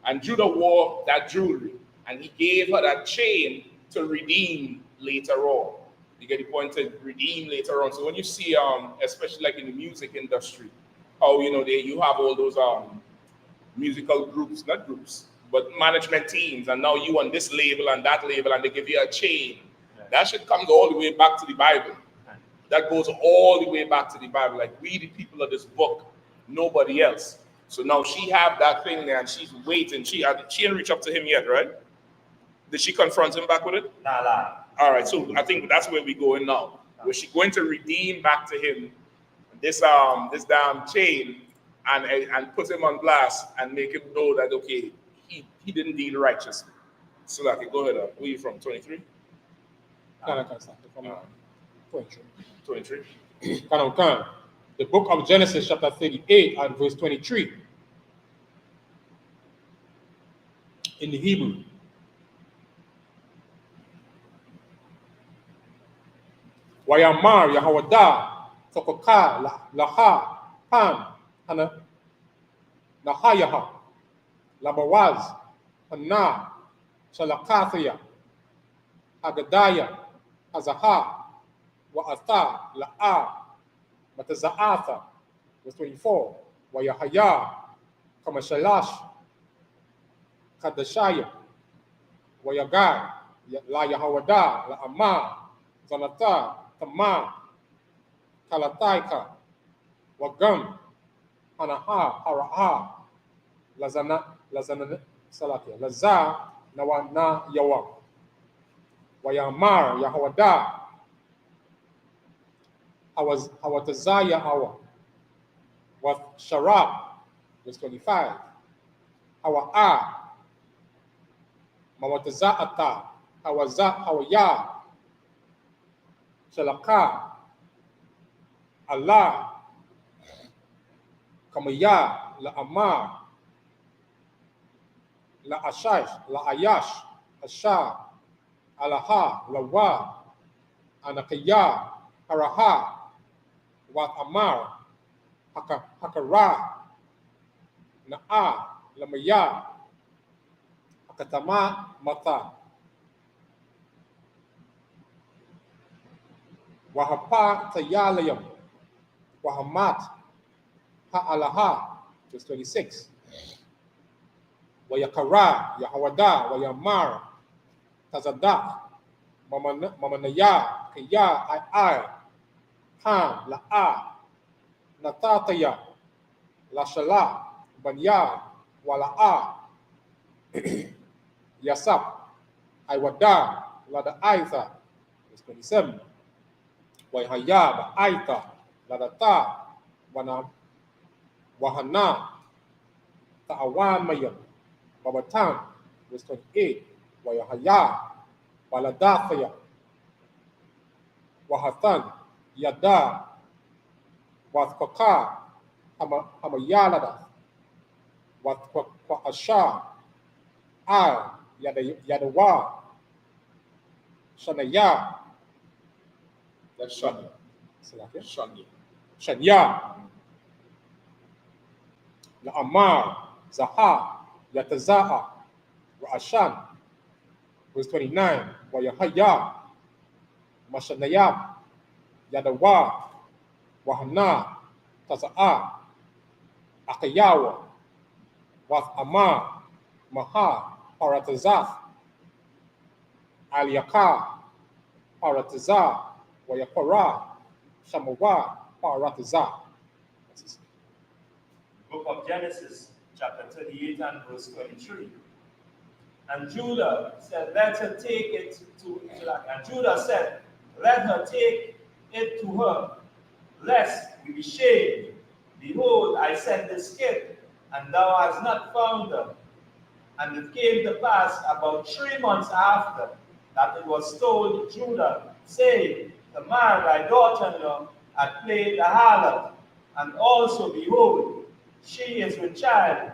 And Judah wore that jewelry, and he gave her that chain to redeem later on. You get the point, to redeem later on. So when you see, especially like in the music industry, how you have all those musical groups, not groups, but management teams, and now you on this label and that label, and they give you a chain. That should come all the way back to the Bible. That goes all the way back to the Bible. Like, we the people of this book, nobody else. So now she have that thing there, and she's waiting. She didn't reach up to him yet, right? Did she confront him back with it? Nah. All right, so I think that's where we're going now. Was she going to redeem back to him this damn chain and put him on blast and make him know that, okay, he didn't deal righteously? So, like, go ahead. Where are you from? 23? Can 23. 23. Can. The book of Genesis, chapter 38 and verse 23. In the Hebrew. Wayamar Yahawada Tokoka Laha Pan Hana Nahayaha Labawaz Hana Shalakathia Agadaya Azaha Wa'atha La'a Matazaatha, verse 24, Wayahaya Kamashalash Kadashaya Wayagai La Yahawada La Ama Zanata Tama Kalataika Wagam Hanaha Haraha Lazana Salatia Laza Nawana Yawa Wayamar Yahawada Hawatazaya Awa with Sharab, verse 25. Hawa'a Mawataza'ata Hawaya Shalaka Allah Kamaya La Amar La Ashash La Ayash Asha Alaha Lawa Anakaya Haraha Wat Amar Hakara Na'a Lamaya Hakatama Mata Wahapa Tayalayam Wahamat Ha'alaha, verse 26. Wayakara Yahawada Wayamar Tazadak Mamanaya Kaya Ai Han La'a Natataya Lashala Banya Wala'a Yasap Iwada Lada Aitha, verse 27. Wayhaya Aitha Ladata Wahana Ta'awan Mayam Babatan, verse 28. Wayahaya Waladathaya Wahatan Yada Wathkaka Hamayalada Wathkwa Asha Al Yadawa Shanaya. That's Shania. Shania. Shanya La Amar Zaha Yataza'a Ra'ashan, verse 29. Wayahaya Mashanayab Yadawa Wahana Taza'a Akayawa Wath Amar Maha Paratazaf Aliyaka Parataza Wayakara Shamawa Parataza. Book of Genesis, chapter 38 and verse 23. And Judah said, let her take it to Israel. And Judah said, let her take it to her, lest we be shamed. Behold, I sent this gift, and thou hast not found her. And it came to pass about 3 months after that it was told Judah, saying, Tamar, thy daughter-in-law, had played the harlot, and also, behold, she is with child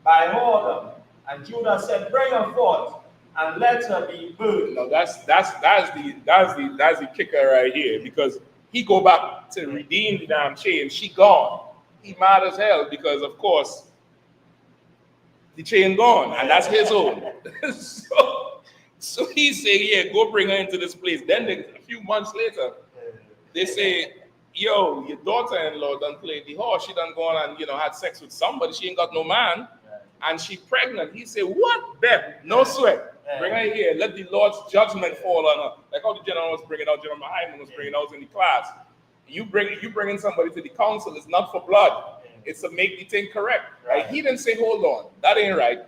by whoredom. And Judah said, bring her forth, and let her be burned. Now that's the kicker right here, because he go back to redeem the damn chain. She gone. He mad as hell because, of course, the chain gone, and that's his own. So he say, yeah, go bring her into this place. Then a few months later, they say, yo, your daughter-in-law done played the horse. She done gone and, had sex with somebody. She ain't got no man. And she pregnant. He said, what? Beth, no sweat. Bring her here. Let the Lord's judgment fall on her. Like how the general was bringing out, General Hyman was bringing out in the class. You bringing somebody to the council. It's not for blood. It's to make the thing correct. Right? He didn't say, hold on, that ain't right.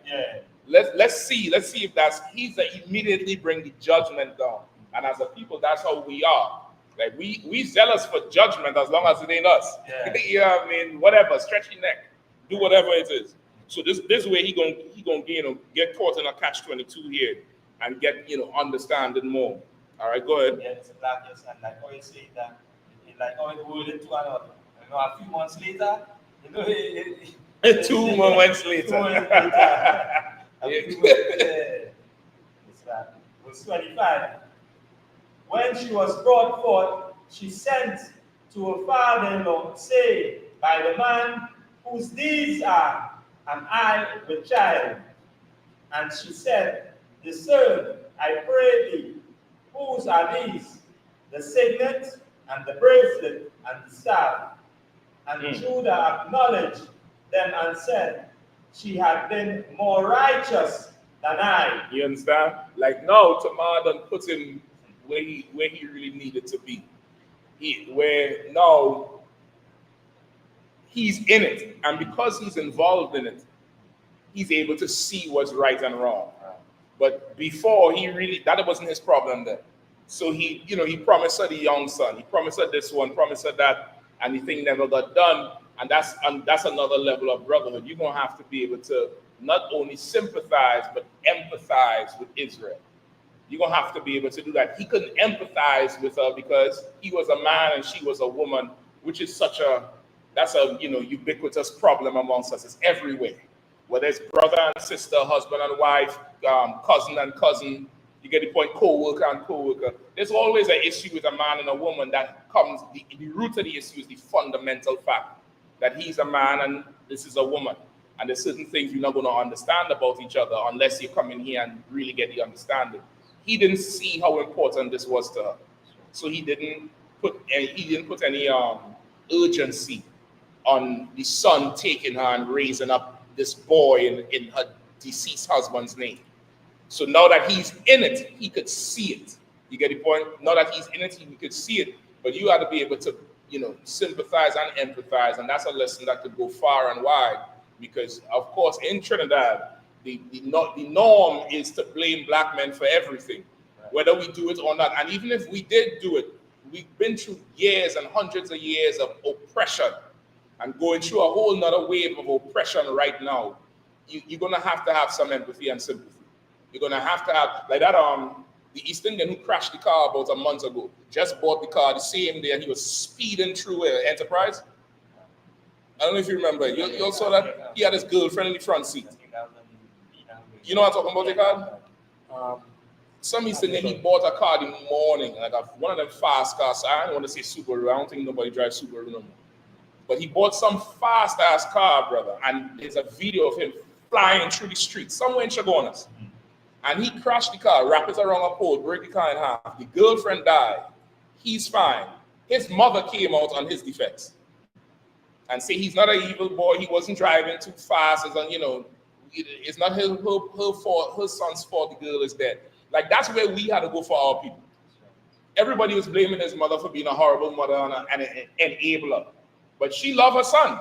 Let's see if that's, he's immediately bring the judgment down. And as a people, that's how we are. Like we zealous for judgment as long as it ain't us. You know what I mean? Whatever, stretch your neck, do whatever it is. So this way he gonna get caught in a catch-22 here and get understanding more. All right, go ahead. Yeah, it's black, yes, and like how you say that, like how it rolled into another. A few months later, 2 months later. It's that. Verse 25. When she was brought forth, she sent to her father-in-law, saying, by the man whose deeds are, am I with child? And she said, discern, I pray thee, whose are these? The signet, and the bracelet, and the staff. And Judah acknowledged them and said, she had been more righteous than I. You understand? Like now, Tamar done put him where he really needed to be. Where now he's in it, and because he's involved in it, he's able to see what's right and wrong. But before, that wasn't his problem then. So he promised her the young son, he promised her this one, promised her that, and the thing never got done. And that's another level of brotherhood. You're gonna have to be able to not only sympathize but empathize with Israel. You're gonna have to be able to do that. He couldn't empathize with her because he was a man and she was a woman, which is that's a ubiquitous problem amongst us. It's everywhere. Whether it's brother and sister, husband and wife, cousin and cousin, you get the point, co-worker and co-worker. There's always an issue with a man and a woman that comes, the root of the issue is the fundamental fact that he's a man and this is a woman. And there's certain things you're not going to understand about each other unless you come in here and really get the understanding. He didn't see how important this was to her. So he didn't put any urgency on the son taking her and raising up this boy in her deceased husband's name. So now that he's in it, he could see it. You get the point? Now that he's in it, he could see it. But you got to be able to, sympathize and empathize. And that's a lesson that could go far and wide. Because, of course, in Trinidad, the norm is to blame black men for everything, whether we do it or not. And even if we did do it, we've been through years and hundreds of years of oppression and going through a whole nother wave of oppression right now. You're going to have some empathy and sympathy. You're going to have, like that, the East Indian who crashed the car about a month ago, just bought the car the same day and he was speeding through Enterprise. I don't know if you remember. You all saw that? He had his girlfriend in the front seat. You know what I'm talking about, the car? Some East Indian, he bought a car in the morning, like one of them fast cars. I don't want to say Subaru. I don't think nobody drives Subaru no more. But he bought some fast-ass car, brother. And there's a video of him flying through the streets, somewhere in Chagonas. And he crashed the car, wrapped it around a pole, broke the car in half. The girlfriend died. He's fine. His mother came out on his defense and say he's not an evil boy. He wasn't driving too fast. It's not her fault. Her son's fault. The girl is dead. Like, that's where we had to go for our people. Everybody was blaming his mother for being a horrible mother and an enabler. But she loved her son.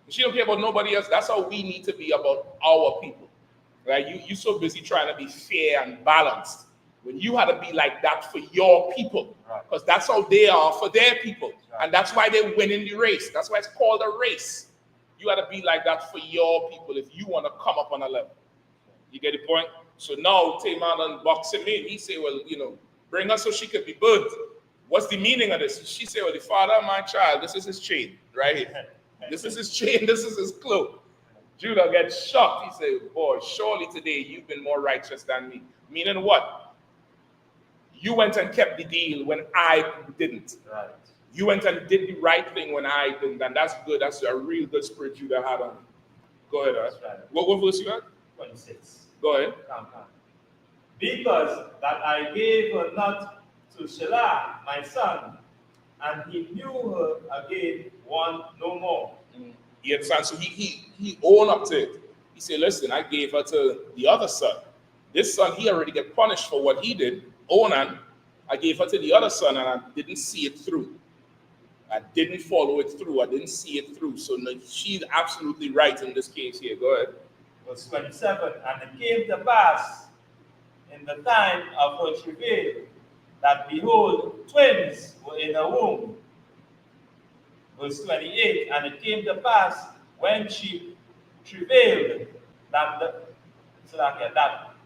She don't care about nobody else. That's how we need to be about our people. Right? You're so busy trying to be fair and balanced when you had to be like that for your people, because that's how they are for their people. And that's why they're winning the race. That's why it's called a race. You got to be like that for your people if you want to come up on a level. You get the point? So now Tamar unboxed him in. He said, well, bring her so she could be burnt. What's the meaning of this? She said, well, the father of my child, this is his chain right here. This is his chain. This is his cloak. Judah gets shocked. He said, boy, surely today you've been more righteous than me. Meaning what? You went and kept the deal when I didn't. Right. You went and did the right thing when I didn't. And that's good. That's a real good spirit Judah had on him. Go ahead, That's right. What verse you at? 26. Go ahead. Come. Because that I gave her not to SHALAM, my son, and he knew her again one no more. You understand? So he owned up to it. He said, listen, I gave her to the other son. This son, he already get punished for what he did. Onan, I gave her to the other son, and I didn't see it through. I didn't follow it through. I didn't see it through. So no, she's absolutely right in this case here. Go ahead. Verse 27. And it came to pass in the time of her travail that behold, twins were in her womb. Verse 28. And it came to pass when she travailed that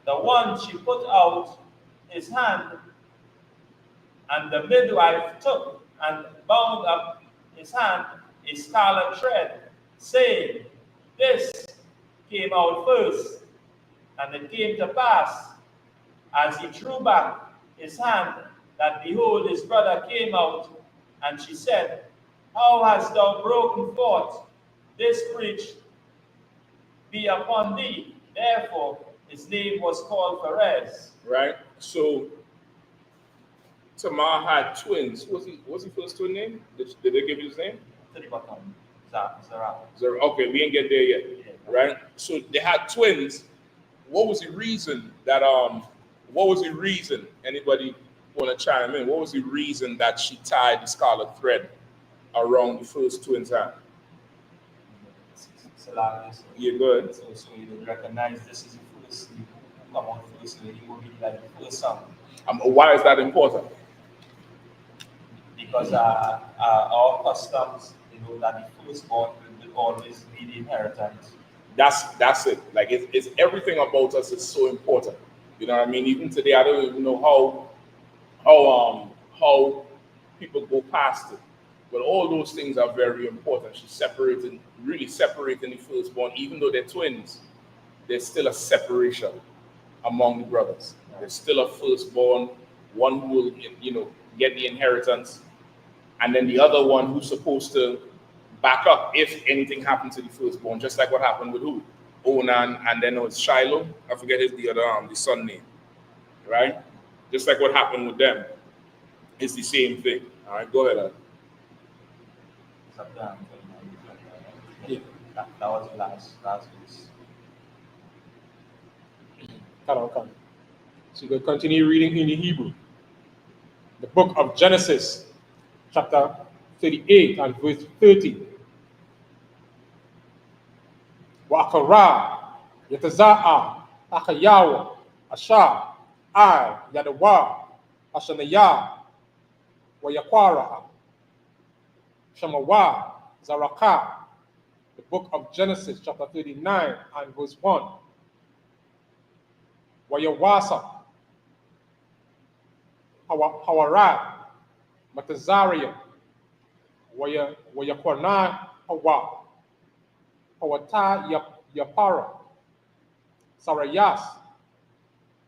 the one she put out his hand, and the midwife took and bound up his hand a scarlet thread, saying, this came out first. And it came to pass, as he drew back his hand, that behold, his brother came out, and she said, how hast thou broken forth? This breach be upon thee. Therefore, his name was called Perez. Right? So Tamar had twins. What's his first twin name? Did they give you his name? To the bottom. Zara. Okay, we ain't get there yet. Right? So they had twins. What was the reason that anybody want to chime in? What was the reason that she tied the scarlet thread around the first twin's hand? Yeah, good. So you don't recognize this is the first name. Come on, first name. It will be like the first son. Why is that important? Because our customs, that the firstborn will always be the inheritance. That's it. Like it's everything about us is so important. You know what I mean? Even today, I don't even know how people go past it. But all those things are very important. She's really separating the firstborn, even though they're twins. There's still a separation among the brothers. There's still a firstborn, one who will, get the inheritance, and then the other one who's supposed to back up if anything happened to the firstborn, just like what happened with who? Onan, and then it was Shiloh. I forget the son name, right? Just like what happened with them. It's the same thing. All right, go ahead. That was the last verse. Come. So you can continue reading in the Hebrew. The book of Genesis, chapter 38 and verse 30. Wa'akara, Yataza'a, Akayawa, Asha, Yadawa, Ashanaya, Wayakwara, Shamawa, Zaraka. The book of Genesis, chapter 39 and verse 1. Wayawasa, Hawarad, Matazaria, Wayakwana, Hawa, Hawata Yapara, Sarayas,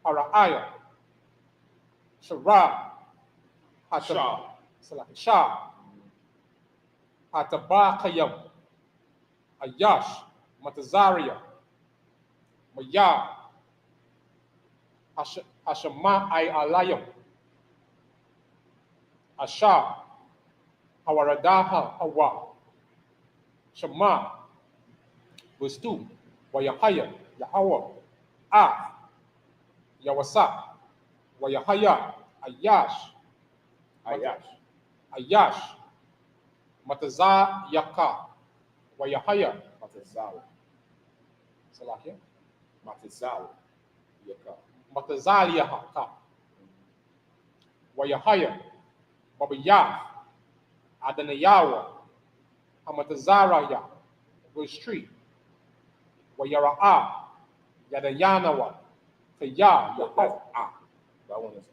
Haraya, Shara, Shah, Hatabakayam, Ayash, Matazaria, Maya, Hashama Alayam, Asha, Hawaradaha Hawa, Shama, verse 2, Wayahaya, Yahweh, Yawasa, Wayahaya, Ayash, Mataza Yaka, Wayahaya, Salakia, Matazaliahaka, Wayahaya, Babaya, Adanayawa, Hamatazaraya, verse 3, Wayara'a, Yadayanawa, Kaya, Yahweh. That one is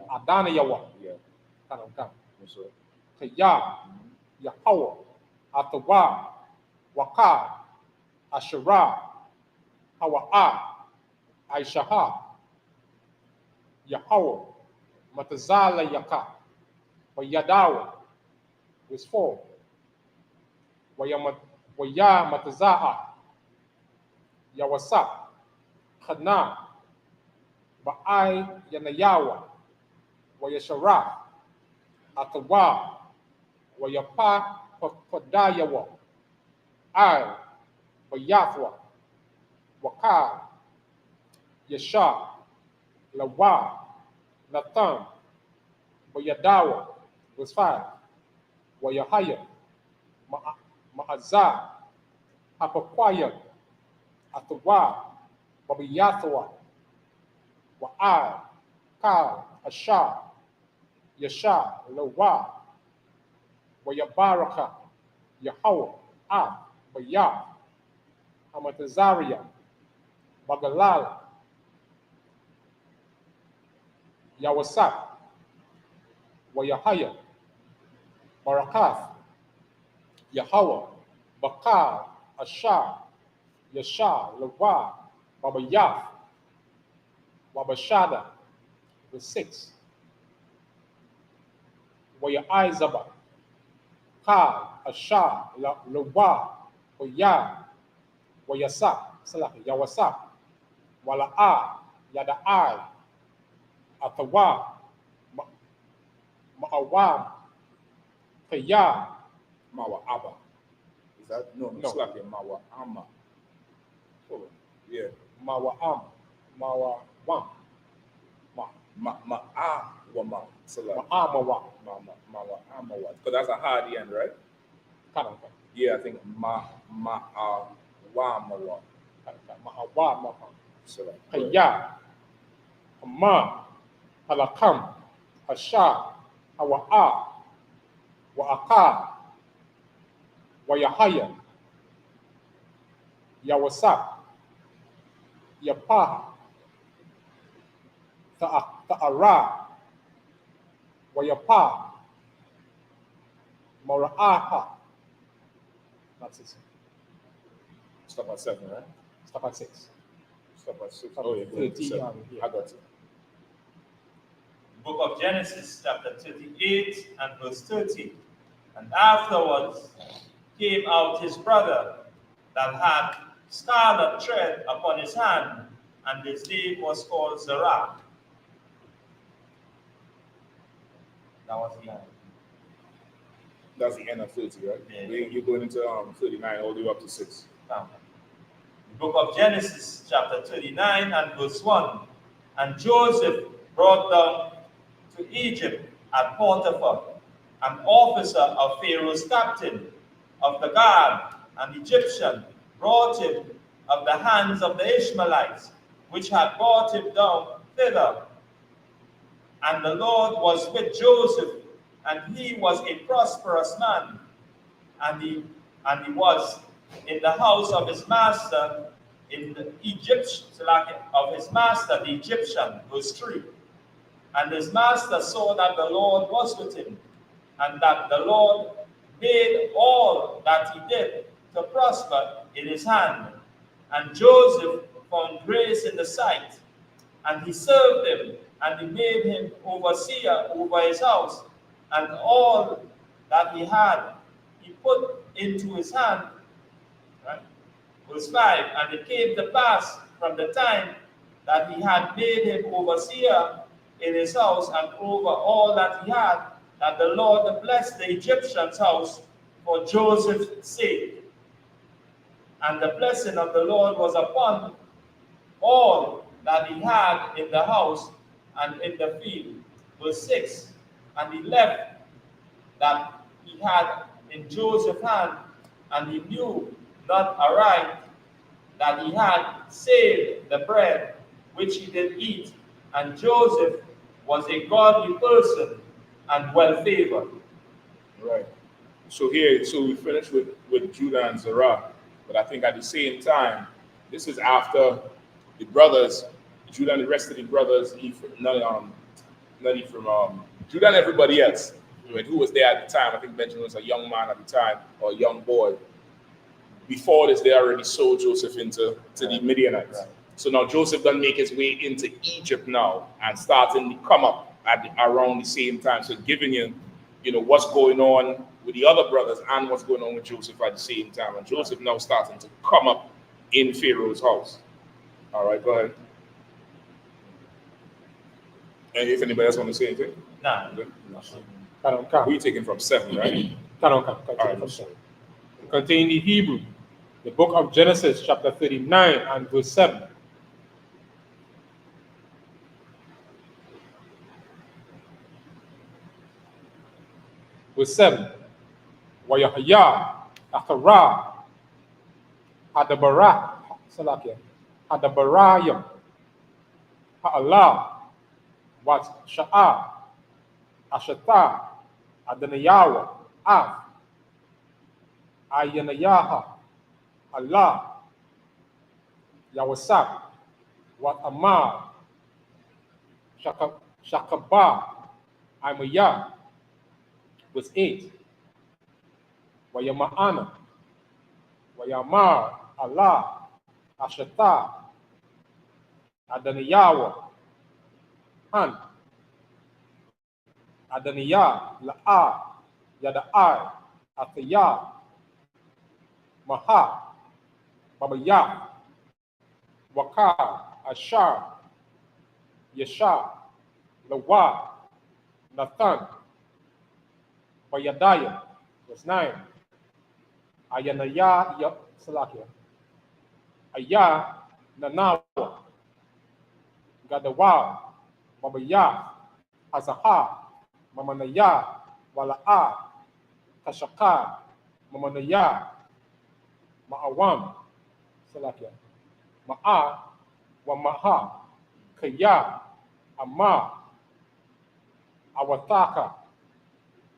Adanayawa. Yeah. Yes, Kaya, Yahweh, Atawa, Waka, Asherah, Hawa'a, Aishaha, Yahweh, Matazala Yaka, Wayadawa, verse 4, ويا يوسف خنا بأي ينياوا ويشرف أتوا ويبا فدايوا أي ويافوا وكا يشا لوا نتان ويداوا verse 5 ويهيا مأزا أبقايا أتوا وبياثوا وآي كا أشا يشا لوا ويبارك يهوى بيا أمتزاريا بغلال يوسف ويهيا بركات يهوى بقال أشا يشا لوا وبيا وبشادة the 6 ويأيزبا قال أشا لوا ويا ويسا سلاح يوسف ولا يدا أتوا مأوام كيا Mawa Abba. Is that no? No. It's like a Mawa Amma. Oh, yeah. Mawam Mawam Wama. So like Ma'amawa Mawa Amawa. Because that's a hard end, right? kind of thing. Yeah, I think Wamawa. Ma'awam So like Kaya Hama Halakam Hasha Hawa'a Wa'aka Wayahaya Yawasap Yapaha Ta'ara Wayapa Mora'aha. That's it. stop at 7, right? Stop at 6. Stop at 6. Stop Oh, at yeah. 13, 7. yeah. I got it. Book of Genesis, chapter 38 and verse 30. And afterwards came out his brother that had scarlet thread upon his hand, and his name was called Zerah. That was the end. That's the end of 30, right? Yeah. You're going into 39 all the way up to 6. The book of Genesis, chapter 39 and verse 1. And Joseph brought down to Egypt at Potiphar, an officer of Pharaoh's captain of the guard, an Egyptian, brought him of the hands of the Ishmaelites, which had brought him down thither. And the Lord was with Joseph, and he was a prosperous man, and he was in the house of his master, in the Egyptian of his master, the Egyptian. Verse 3. And his master saw that the Lord was with him, and that the Lord made all that he did to prosper in his hand. And Joseph found grace in the sight, and he served him, and he made him overseer over his house, and all that he had he put into his hand. Right? Verse 5, and it came to pass from the time that he had made him overseer in his house and over all that he had, that the Lord blessed the Egyptian's house for Joseph's sake. And the blessing of the Lord was upon all that he had in the house and in the field. Verse 6, and he left that he had in Joseph's hand, and he knew not aright that he had saved the bread which he did eat. And Joseph was a godly person and well favored. Right. So we finished with Judah and Zerah, but I think at the same time, this is after the brothers, Judah and the rest of the brothers, Judah and everybody else, who was there at the time. I think Benjamin was a young man at the time, or a young boy. Before this, they already sold Joseph into the Midianites. Right. So now Joseph done make his way into Egypt now and starting to come up at around the same time. So giving you, what's going on with the other brothers and what's going on with Joseph at the same time. And Joseph now starting to come up in Pharaoh's house. All right, go ahead. And if anybody else want to say anything? Nah. Good. Come. We're taking from 7, right? Continue right. from 7. We continue in the Hebrew, the book of Genesis, chapter 39 and verse 7. Verse 7. Wayahaya, Akara, Hadabara, Salakia, Hadabarayam, Ha'ala, Wat Sha'a, Ashata, Adanayawa, Av, Ayanayaha, Allah, Yawasap, Wat Amar, Shakaba, Imaya, verse 8. Wayama'ana, Wayamar, Allah, Ashata, Adanayawa, Han, Adaniya, La'a, Yada'ai, Ataya, Maha, Babaya, Waka, Ashar, Yesha, Lawa, Nathan, Bayadaya, verse 9. Ayanaya, Salakia, Aya, Nanawa, Gadawa, Babaya, Azaha, Mamanaya, Wala'a, Tashaka, Mamanaya, Ma'awam, Salakia, Ma'a, Wamaha, Kaya, Amma, Awataka,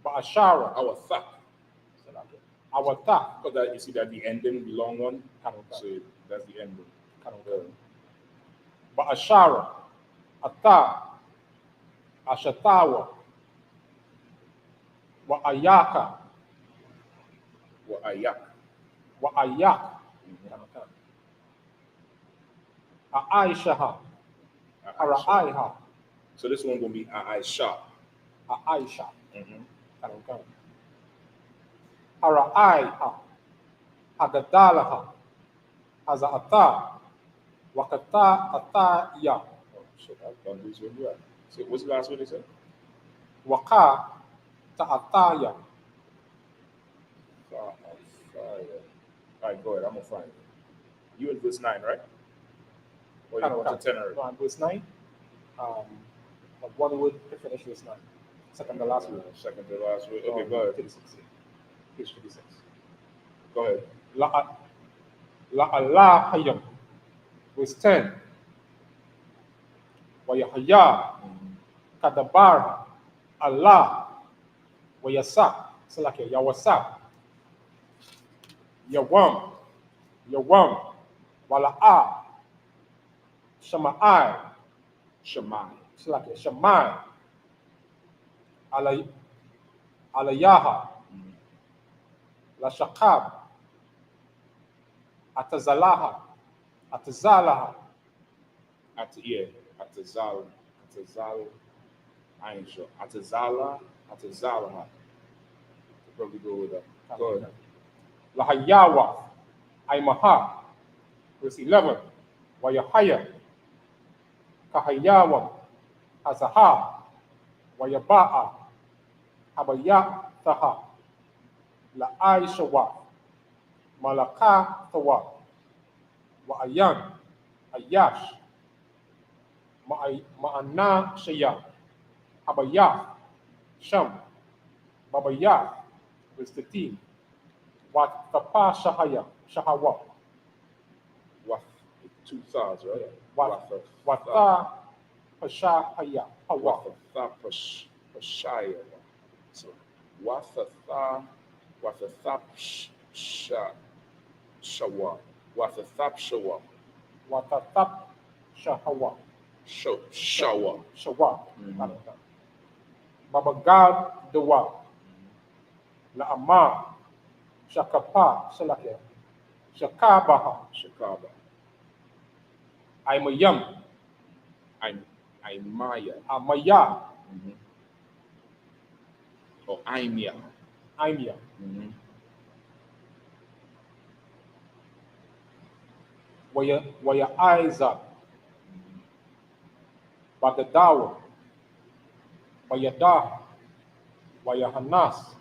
Ba'ashara, Our Awata, because that you see that the ending, the long one. So that's the ending. Ba'ashara, Ata, Ashatawa, Wa'ayaka, Wa'ayak. Wa'ayak, A'aishaha, Ara'aiha, So this one gonna be I.S.U.P.K. A'aisha, Ara'aiha, Hagadalaha, Haza'ata, Wakata Ataya, Oh shit, I've done this one right. So what's the last one they said? Waka Ta'ataya. Fire. All right, go ahead. I'm gonna find it. You in verse 9, right? Or you want to 10 already? No, I'm verse 9. But one word to finish verse 9. Second to last word. Second to last word. Okay, go ahead. 36. Page 36. Go ahead. La Allah Hayyam. Verse 10. Wayahaya Kadabar Allah Wayasa. Salakia Yawasa. Yawam. Wala'a. Shama'ai. Shemai. Salakia Shamai. Alayaha. La Shakab. Atazalaha. Atazal. I ain't sure. Atazalaha. Probably go with that. Go ahead. Lahayawa. Aimaha. Verse 11. Wayahaya. Kahayawam. Hazaha. Wayaba'a. Habayataha. La'aishawa. Malaka Tawa. Wa'ayan. Ayash. Ma'ana Shaya. Habaya. Sham. Babaya. Verse 13. Wat Tapa Shahaya. Shahawa. Wath. 2 thoughs, right? Wata Pashahaya. Hawa. Wathatha Pashaya. So Wathatha Shawa. Wathatha Shawa. Watatap Shahawa. Shawa. Shawa. Babagad Dewa. La'ama. Shakapa. Salakia. Shakabaha. Shakaba. Aimayam. Maya. Amaya. Or Imya. Imea, Mm-hmm. Waya Bagadawa, Wayadaha, Wayahannas,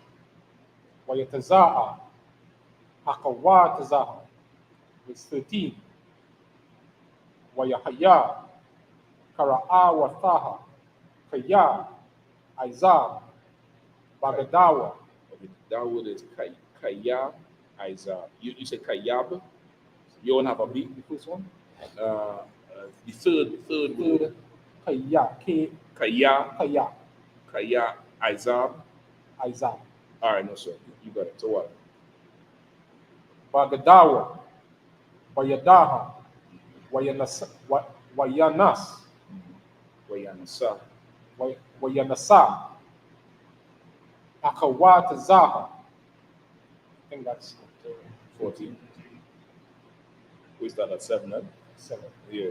Wayataza'a, Hakawatazaha, was 13. Wayahaya, Kara'awathaha, Kaya, Isaiah, Bagadawa. Okay, that word is Kaya, Isaiah. You say Kayab? You don't have a B, the first one? The third word. Kaya, Kaya, Kaya, Kaya, Isaiah. Isaiah. All right, no, sir. You got it. So what? Bagadawa, Wayadaha, Wayanas, Wayanasa. Wayanasa, Akawatazaha. I think that's 14. We start at 7, huh? 7, Yeah.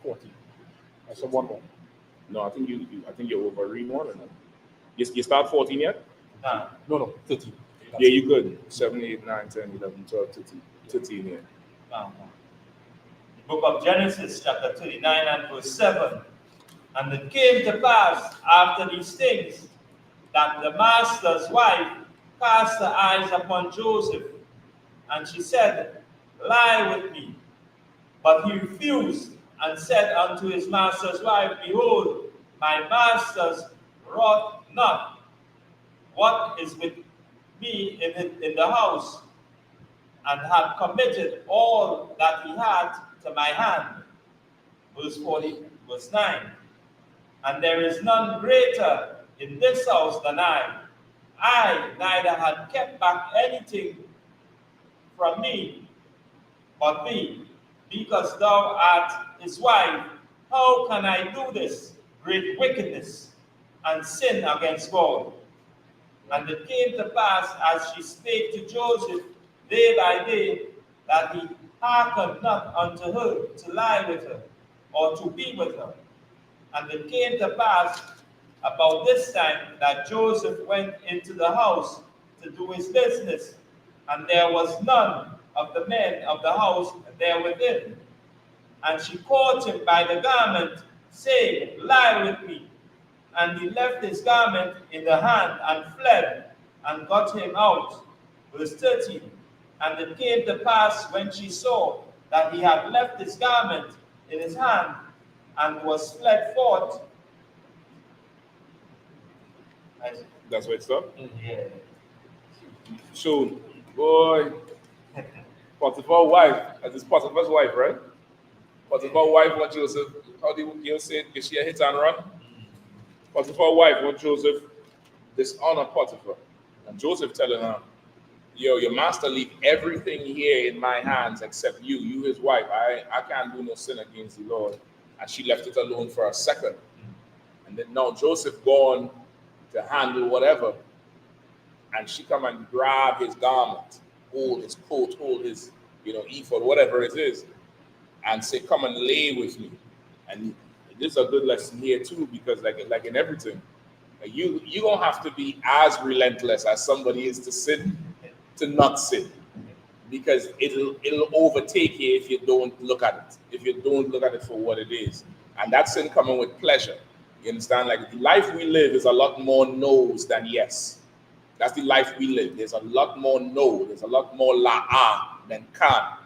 14. I said one more. No, I think you're overreading one or not. You start 14 yet? Nah. No, 13. Yeah, you good. 7, 8, 9, 10, 11, 12, 13 yeah. The book of Genesis, chapter 39 and verse 7. And it came to pass after these things that the master's wife cast her eyes upon Joseph, and she said, Lie with me. But he refused and said unto his master's wife, Behold, my master's wrought not what is with me in the house, and had committed all that he had to my hand. Verse 40, verse 9. And there is none greater in this house than I. I neither had kept back anything from me, but thee, because thou art his wife. How can I do this great wickedness and sin against God? And it came to pass, as she spake to Joseph day by day, that he hearkened not unto her to lie with her, or to be with her. And it came to pass about this time that Joseph went into the house to do his business, and there was none of the men of the house there within. And she caught him by the garment, saying, Lie with me. And he left his garment in the hand and fled, and got him out. Verse 13. And it came to pass, when she saw that he had left his garment in his hand and was fled forth. That's where it stopped? Yeah. So, boy, Potiphar's wife, this Potiphar's wife, right? Potiphar's wife want Joseph, how do you say it? Is she a hit and run? Potiphar's wife want Joseph dishonor Potiphar. And Joseph telling her, yo, your master leave everything here in my hands except you his wife. I can't do no sin against the Lord. And she left it alone for a second. And then now Joseph gone to handle whatever. And she come and grab his garment, hold his coat, hold his, ephod, whatever it is, and say, come and lay with me. And this is a good lesson here too, because like in everything, you don't have to be as relentless as somebody is to sin, to not sin. Because it'll overtake you if you don't look at it. If you don't look at it for what it is. And that sin coming with pleasure. You understand? Like the life we live is a lot more no's than yes. That's the life we live. There's a lot more no. There's a lot more la'ah than kan.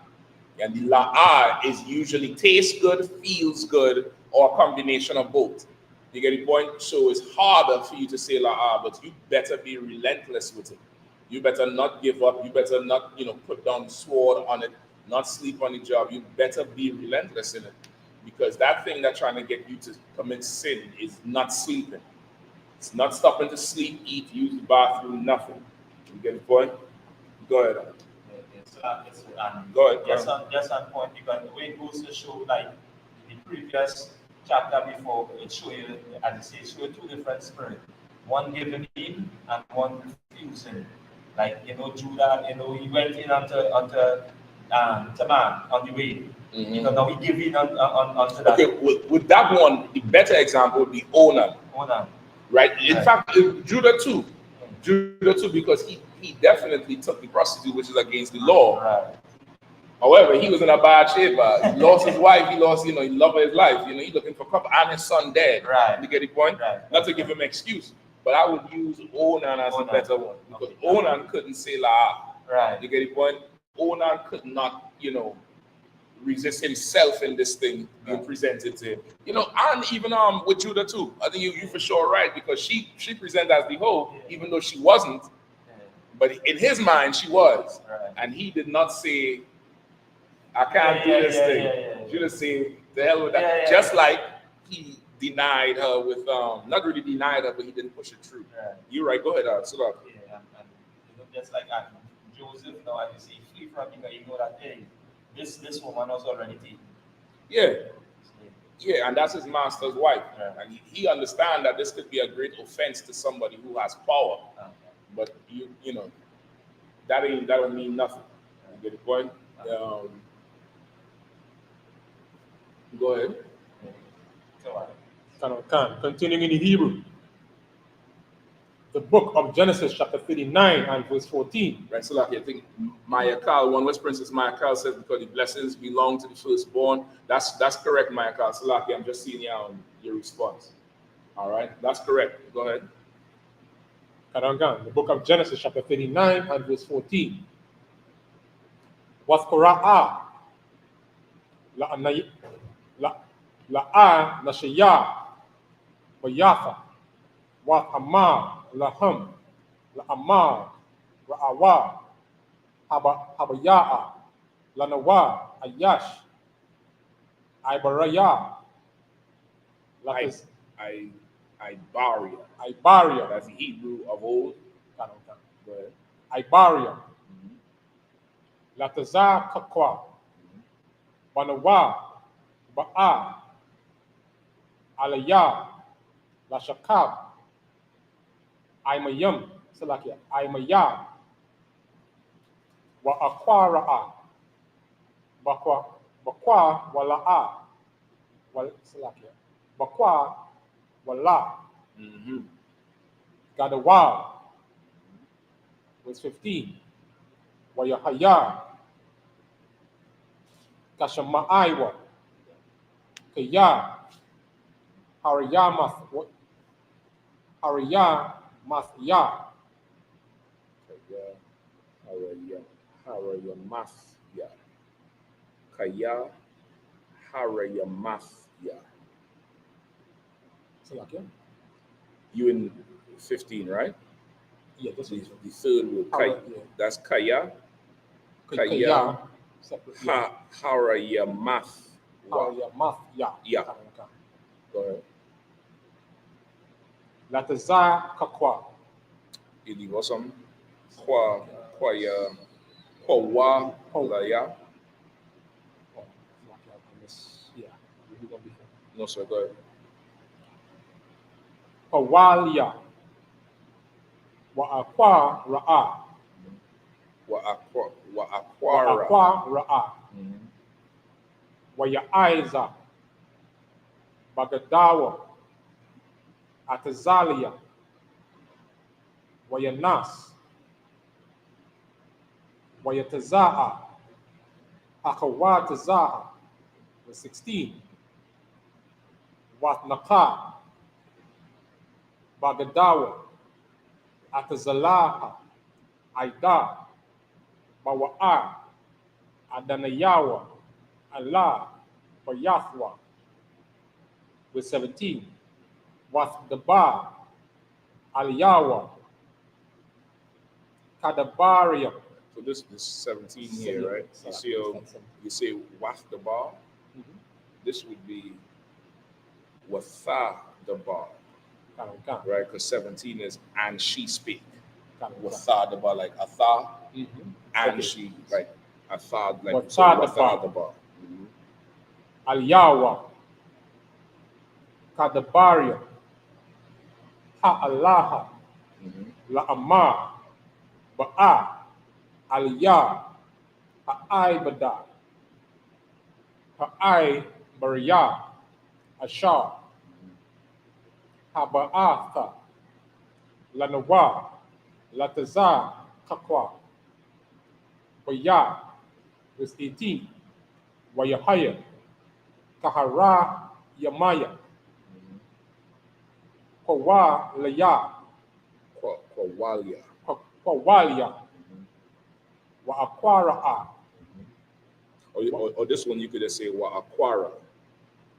And the la'ah is usually tastes good, feels good, or a combination of both. You get the point? So it's harder for you to say la'ah, but you better be relentless with it. You better not give up. You better not, put down the sword on it, not sleep on the job. You better be relentless in it. Because that thing that's trying to get you to commit sin is not sleeping. It's not stopping to sleep, eat, use the bathroom, nothing. You get the point? Go ahead. Go ahead. Just on point, because the way it goes to show, like the previous chapter before, it show you, as it says, show two different spirits. One giving in and one refusing. Like, Judah, he went in onto Tamar on the way. Mm-hmm. Now he gave in onto that. Okay, with that one, the better example would be Onan. Onan. Right? In fact, Judah too. Judah too, because he definitely took the prostitute, which is against the law. Right. However, he was in a bad shape. He lost his wife. He lost, he loved his life. He's looking for couple, and his son dead. Right. You get the point? Right. Not to give him excuse, but I would use Onan as a better one because Onan couldn't say la. Right. You get the point? Onan could not, resist himself in this thing being presented to him. And even with Judah too. I think you for sure right because she presented as the hoe, even though she wasn't. But in his mind, she was. Right. And he did not say, I can't do this thing. Judah said, the hell with that. Just like he denied her with, not really denied her, but he didn't push it through. Right. You're right. Go ahead, Salah. Yeah, and just like Joseph, now as you say, flee from him, you know that, hey, this woman was already taken. Yeah. Yeah, and that's his master's wife. Right. And he understands that this could be a great offense to somebody who has power. Okay. But that don't mean nothing. You get the point? Go ahead. Continuing in the Hebrew. The book of Genesis, chapter 39 and verse 14. Right, so like I think Mayakal, one West Princess Mayakal says because the blessings belong to the firstborn. That's correct, Mayakal. So like I'm just seeing your response. All right, that's correct. Go ahead. The book of Genesis, chapter 39 and verse 14. Waskura'a la'a nashaya wayafa wa amar laham la'amar ra'awa habaya'a lanawa ayash ibaraya Ibaria. That's the Hebrew of old. Go ahead. Ibaria. Lataza kakwa. Banawa. Ba'a. Alaya. Lashakab. Imayam. Salakia. Imaya. Wa akwara'a. Bakwa wala'a. Salakia. Bakwa wala. Gadawa. Verse 15. Wayahaya. Kashama'aiwa. Kaya. Hariyamathya. Kaya Harayamathya. Salakia. You in 15, right? Yeah, this is The third word, Kaya. That's Kaya. Kaya. Harayamathya. Yeah. Go ahead. Lataza kakwa. Ili wasam. Kwa laya. No, sir, go ahead. Hawalia. Wa akwa ra'a. Wa akwara. Ra'a. Wa ya'aiza. Bagadawa. Atazalia. Wa yanas. Wa yataza'a. Akawataza'a. Verse 16. Watnaqa. Bagadawa. Atazalaha. Aida. Bawa'a. Adanayawa. Allah. Bayathwa. Verse 17. Wathdaba. Aliyawa. Kadabaria. So this is 17 here, right? You say Wathdaba. This would be Wathadaba. Right? Because 17 is and she speak. Wathadaba, like Atha. And she, like Athad, like Wathadaba. Aliyawa. Kadabaria. Ha'alaha. La'amar. Ba'a. Aliyah. Ha'aibada. Ha'aibariya. Ashar. Haba'atha. Lanawa. Lataza Kakwa. Waya was 18. Wayahaya. Kahara Yamaya. Kawa Laya. Kwawalia. Kawalia. Wa Aquara. Or this one you could just say Wa'akwara,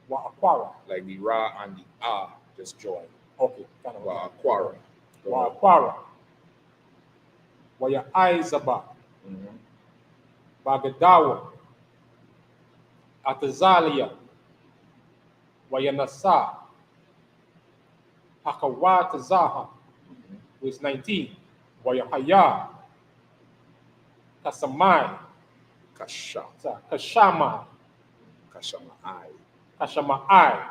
Wa Aquara. like the Ra and the Ah just join. Okay, kind of. Wa'akwara. Wa Aquara. Waya Izaba. Bagadawa. Atazalia. Wayanasa. Hakawat Zaha, who is 19. Wayahaya. Kasamai. Kasha. Kashama. Kashama'ai. Kashamai.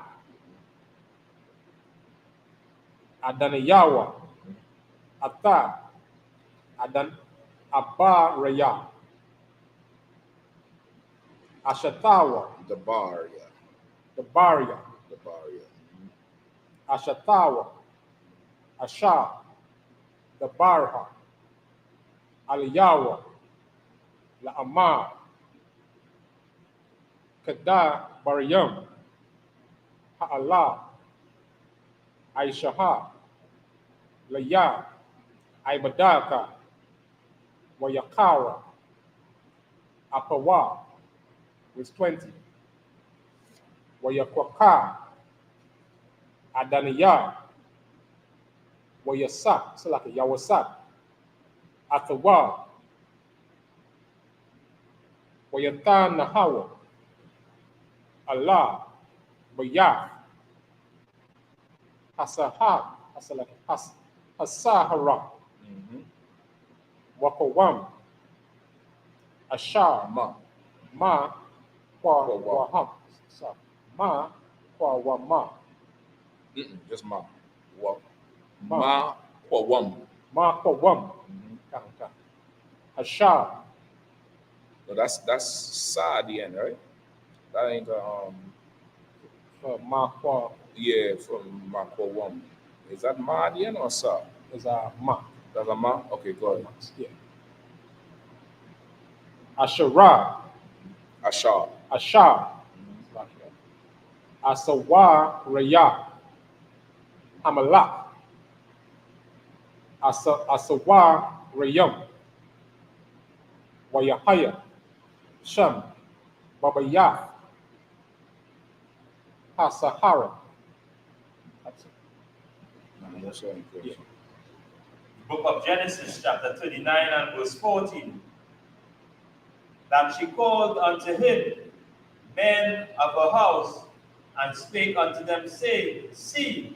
Adanayawa. Ata. Adan Abaraya. Ashatawa. Dabaria. Dabaria. Dabaria. Ashatawa. Asha. Dabarha. Aliyawa. La'amar. Kada Baryam. Ha'ala. Aishaha. Laya. Ibadaka. Wayakara. Apawa. Was 20. Wayakwaka. Adaniya. Wayasa. So like a Yawasa. Atawa. Wayatan Nahawa. Allah. Bayah. Hasaha. Hasahara. Wakawam. Ashar. Ma. Kwa waham. Ma. Kwa wama. Just ma. Ma kwawam. Ma kwa wam. Ashar. No, that's sa at the end, right? That ain't Ma kwa yeah, from ma kwawam. Is that ma at the end or sa? is a ma. That's a ma? Okay, go ahead. Yeah. Ashara. Ashar. Ashar. Asawa Raya. Hamalak. Asawa Rayam. Wayahaya. Shem. Babayah. Hasahara. That's it. Yeah. Book of Genesis, chapter 29 and verse 14. That she called unto him men of her house, and spake unto them, saying, See,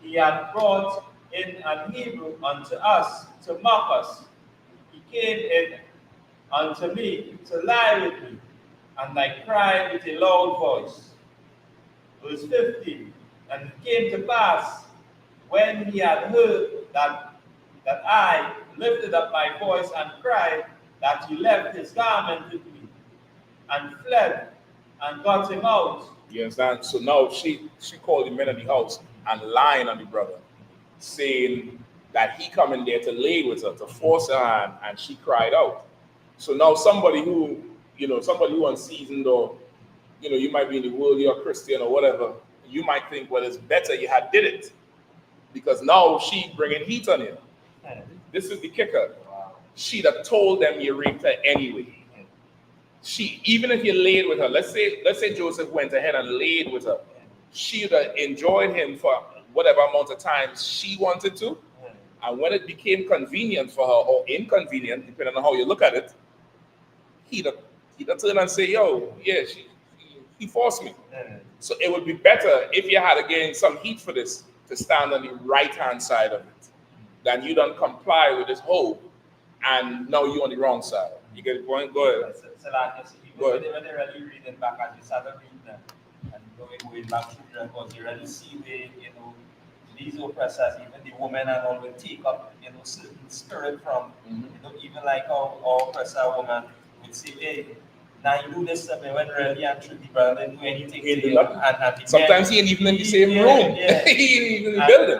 he hath brought in an Hebrew unto us to mock us. He came in unto me to lie with me, and I cried with a loud voice. Verse 15. And it came to pass, when he had heard that I lifted up my voice and cried, that he left his garment with me, and fled, and got him out. You understand? So now she called the men of the house and lying on the brother, saying that he come in there to lay with her, to force her hand, and she cried out. So now somebody who unseasoned, or you might be in the world, you're a Christian or whatever, you might think, well, it's better you had did it, because now she bringing heat on you. This is the kicker. She'd have told them you raped her anyway. She, even if you laid with her, let's say Joseph went ahead and laid with her, she'd have enjoyed him for whatever amount of time she wanted to. And when it became convenient for her, or inconvenient, depending on how you look at it, he'd have turned and say, yo, yeah, he forced me. So it would be better if you had again some heat for this, to stand on the right-hand side of it, than you don't comply with this whole, and now you're on the wrong side. You get the point? Go ahead. So like you see, when they really read it back, as you started reading them, and going back through them, because you really see where, these oppressors, even the women and all, will take up, certain spirit from, even like our oppressor woman would say, hey, now you do this to me, when really and truly, brother didn't do anything to you. And sometimes he ain't even in the same room. Yeah. He ain't even in the building.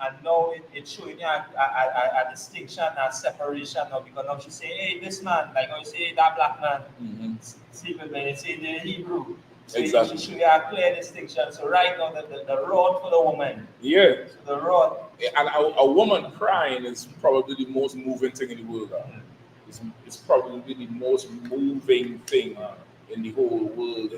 and now it's showing you a distinction, a separation now, because now she say, hey, this man, like how you say that black man, sleeping when you say the Hebrew. So Exactly. she show you a clear distinction. So right now the rod for the woman. Yeah. So the rod. And a woman crying is probably the most moving thing in the world. It's probably the most moving thing in the whole world.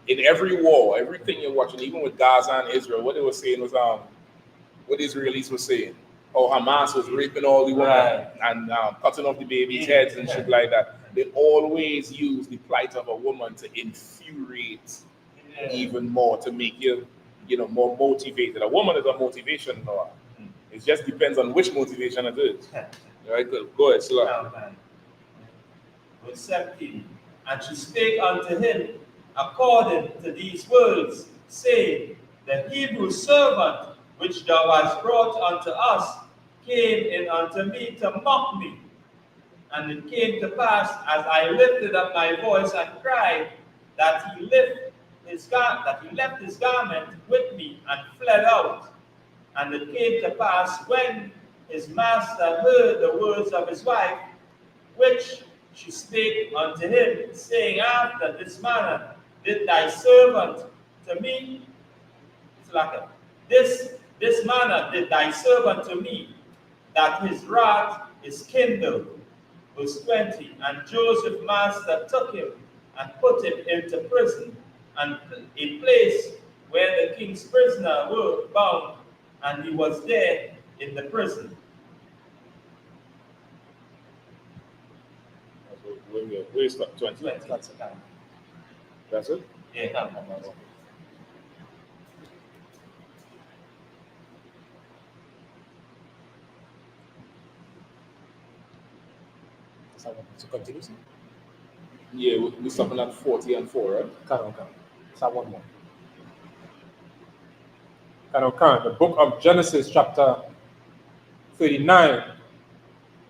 In every war, everything you're watching, even with Gaza and Israel, what they were saying was what the Israelis were saying. How Hamas was raping all the women and cutting off the babies' heads and shit like that. They always use the plight of a woman to infuriate even more, to make you, more motivated. A woman is a motivation, Noah. It just depends on which motivation it is. Right? Go ahead, Salah. Verse 17. And she spake unto him according to these words, saying, the Hebrew servant which thou hast brought unto us came in unto me to mock me. And it came to pass, as I lifted up my voice and cried, that he left his garment with me and fled out. And it came to pass, when his master heard the words of his wife, which she spake unto him, saying, after this manner did thy servant to me. It's like this manner did thy servant to me, that his wrath is kindled. Verse 20. And Joseph master took him and put him into prison, and a place where the king's prisoner were bound, and he was there in the prison. Where is that? 20. That's it? Yeah. So continue. Yeah, we're stopping at 40 and 4, right? Okay. Start one more. The book of Genesis, chapter 39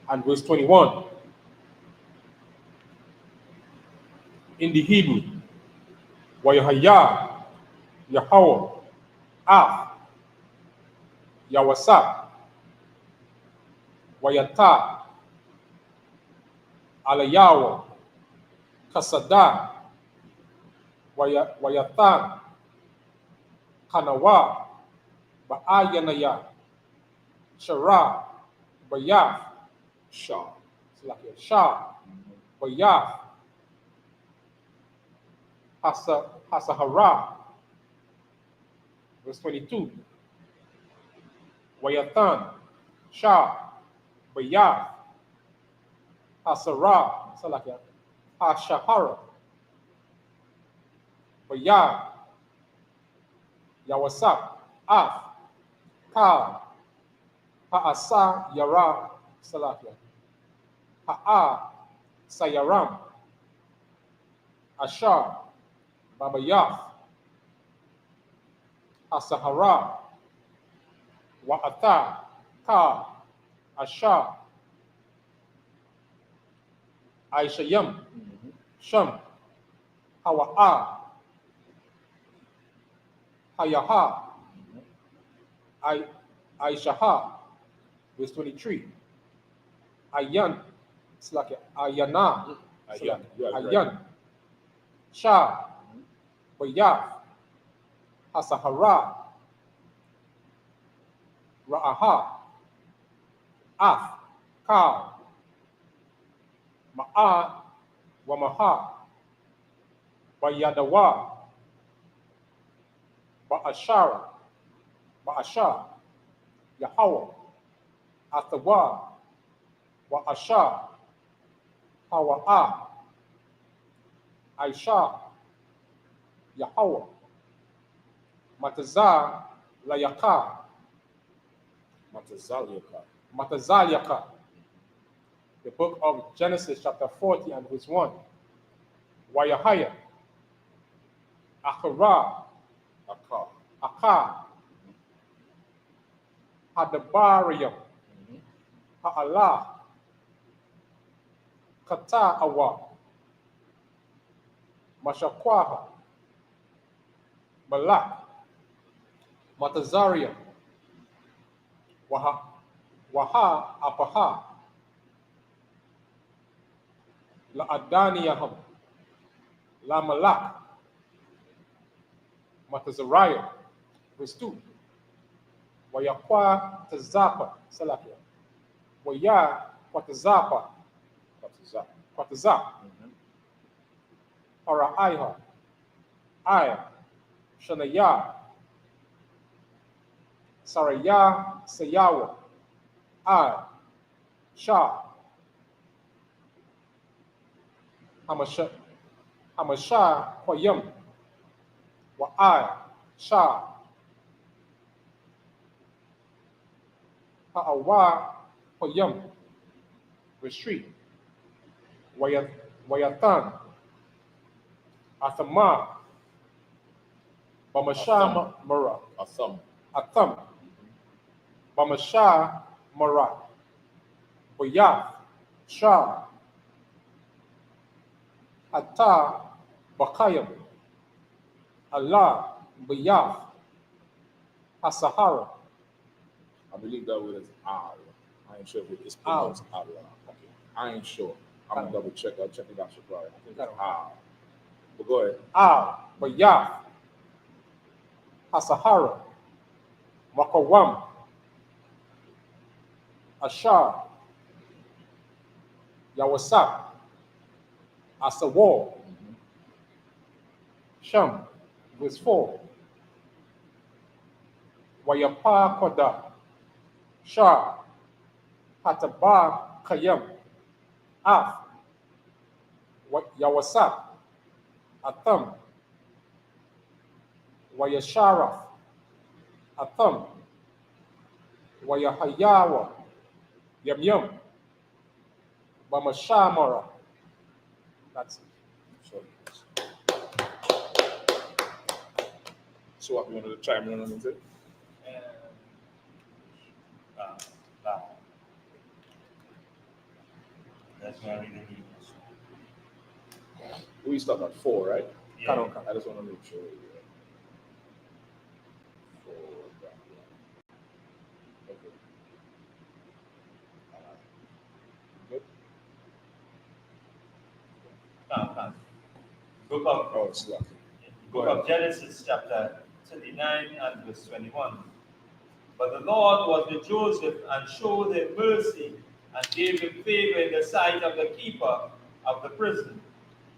and verse 21. In the Hebrew, YAHANNA, Yahweh, I.S.U.P.K, Yahweh, Wayata, Alayawa, Kasada, Wayatan, Kanawa, Ba'ayanaya, Shara, Bayaf, Shah. Shah, Bayaf, Hasahara. Verse 22. Wayatan, Shah, Bayaf, Hasara, Hashahara, Bayaf, Yawasap, Af, Ka, Ha'asa, Yara, Salakia, Ha'a, Sayaram, Ashar, Babayaf, Asahara, Wa'ata, Ka, Ashar, Aishayam, Sham, Hawa'a, Hayaha, Aishaha, verse 23. Ayan, Slakia, Ayana, Ayan, Ayan, Shah, Bayaf, Hasahara, Ra'aha, Af, Ka, Ma'a, Wamaha, Bayadawa, Ba'ashara, Ba'ashar, Yahweh, Athawa, Wa'ashar, Hawa'a, Aisha, Yahweh, Matazah, Layaka, Matazalyaka. The book of Genesis, chapter 40 and verse 1. Wayahaya, Achara, Aka, Hadabariyam, Ha'ala, Kata'awa, Mashakwaha, Malak, Matazariam, YAHANNA, La'adaniyaham, Lamalak, Matazariah, verse 2. Wayakwa Tazapa, Salakia. Waya Kwatazapa, Kwatazap, Paraiha, Aya, Shanaya, Saraya, Sayawa, Ai, Shah, Hamasha, Koyam, Wa Ai, Shah, Ha'awa, Koyam, retreat, Wayatan, Athama, Bamasha Mara, Atham, Bamasha Mara, Bayath, Shah, Hatta, Bakayam, Allah, Bayath, Asahara. I believe that word is Allah. I ain't sure if it's pronounced Allah. Okay. I ain't sure. I'm gonna double check. I'll check it out. I think it's Allah. But go ahead. Bayath, Asahara, Makawam, Ashar, Yawasap, Asawar, Sham, verse 4. Wayapa Koda, Shah, Hataba Kayam, Af, Yawasap, Atham, Wayasharaf, Atham, Wayahayawa, Yam, Bamashamara. That's it. So what, you wanted to chime in on it? That's why I read the Hebrews. We start at 4, right? Yeah. I just want to make sure. 4. Okay. Good. Book of Genesis chapter 39 and verse 21. But the Lord was with Joseph and showed him mercy and gave him favor in the sight of the keeper of the prison.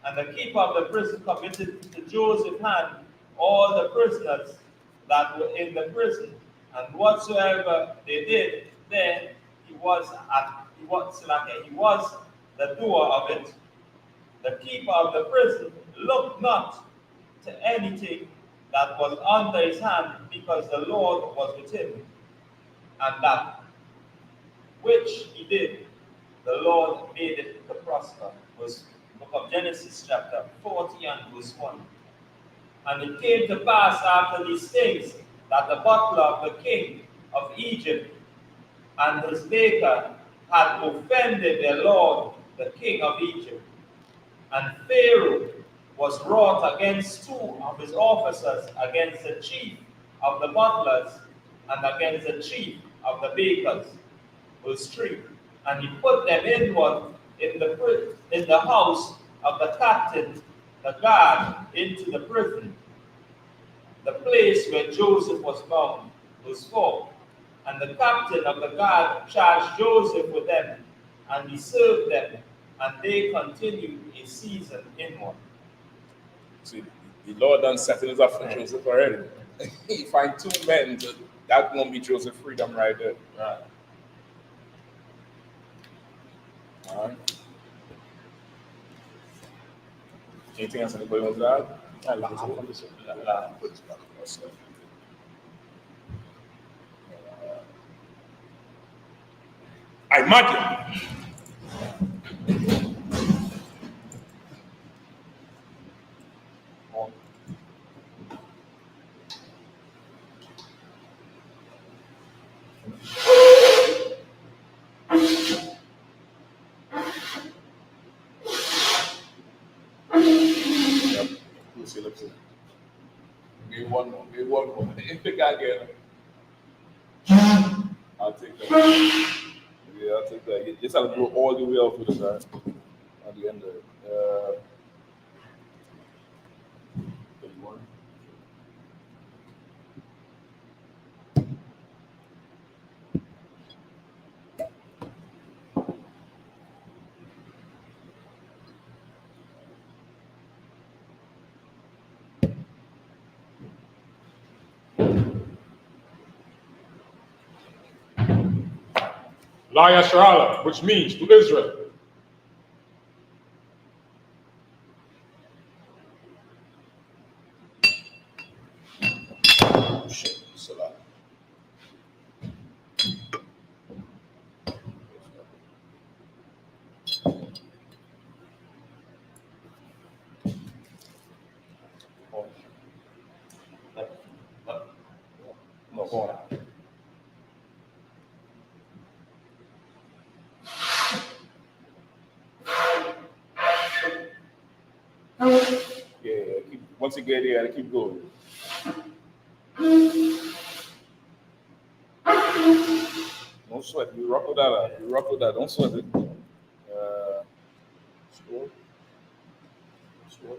And the keeper of the prison committed to Joseph's hand all the prisoners that were in the prison, and whatsoever they did, there he was the doer of it. The keeper of the prison looked not to anything that was under his hand, because the Lord was with him. And that which he did, the Lord made it to prosper. Book of Genesis chapter 40 and verse 1. And it came to pass after these things, that the butler of the king of Egypt and his baker had offended their lord, the king of Egypt. And Pharaoh was wroth against 2 of his officers, against the chief of the butlers, and against the chief of the bakers. Verse 3. And he put them inward in the house of the captain, the guard, into the prison, the place where Joseph was bound. Verse 4. And the captain of the guard charged Joseph with them, and he served them, and they continued a season inward. See, the Lord done setting us up for Joseph already. He find 2 men, that won't be Joseph's freedom right there. Right. All right. Anything else anybody wants to add? I imagine. Give one more. If the guy get I'll take that. Yeah, I'll take that. You just have to go all the way up with it, right? At the end of it. 31. SHALAM, which means to Israel. Salah. No, go on. Yeah, once you get there, keep going. Don't sweat. You ruffle that up. You ruffle that. Don't sweat it. Score. Score.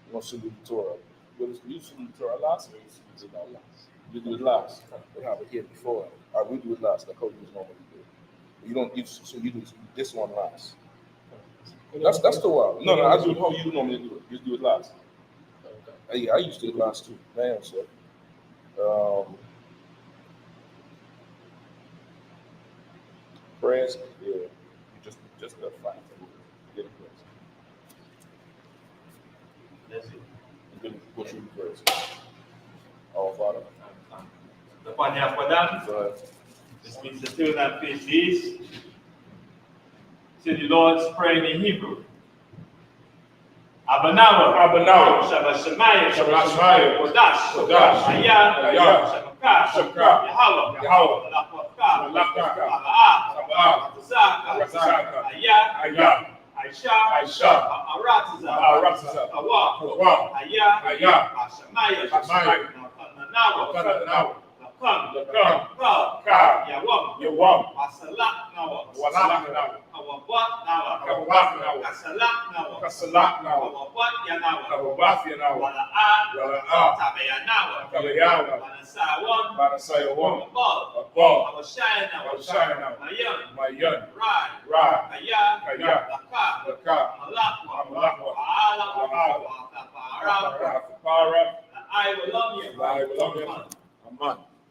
You want to do the Torah? You used to do the Torah last, or you do it last? You do it last. We have it here before. We do it last. Like how you normally do it. You don't. So you do this one last. That's the one. No, I do it how you normally do it. You do it last. Yeah, I used to do it last too. Damn, sir. Prayers, yeah. You just got five. Get it first. That's it. You can go through the prayers. Our Father. The Panya Padam. Go ahead. This means the turn and face this. Say the Lord's Prayer in Hebrew. Abanawa, Shabbat Shemaya, Kodash, I.S.U.P.K, Yahweh, I.S.U.P.K,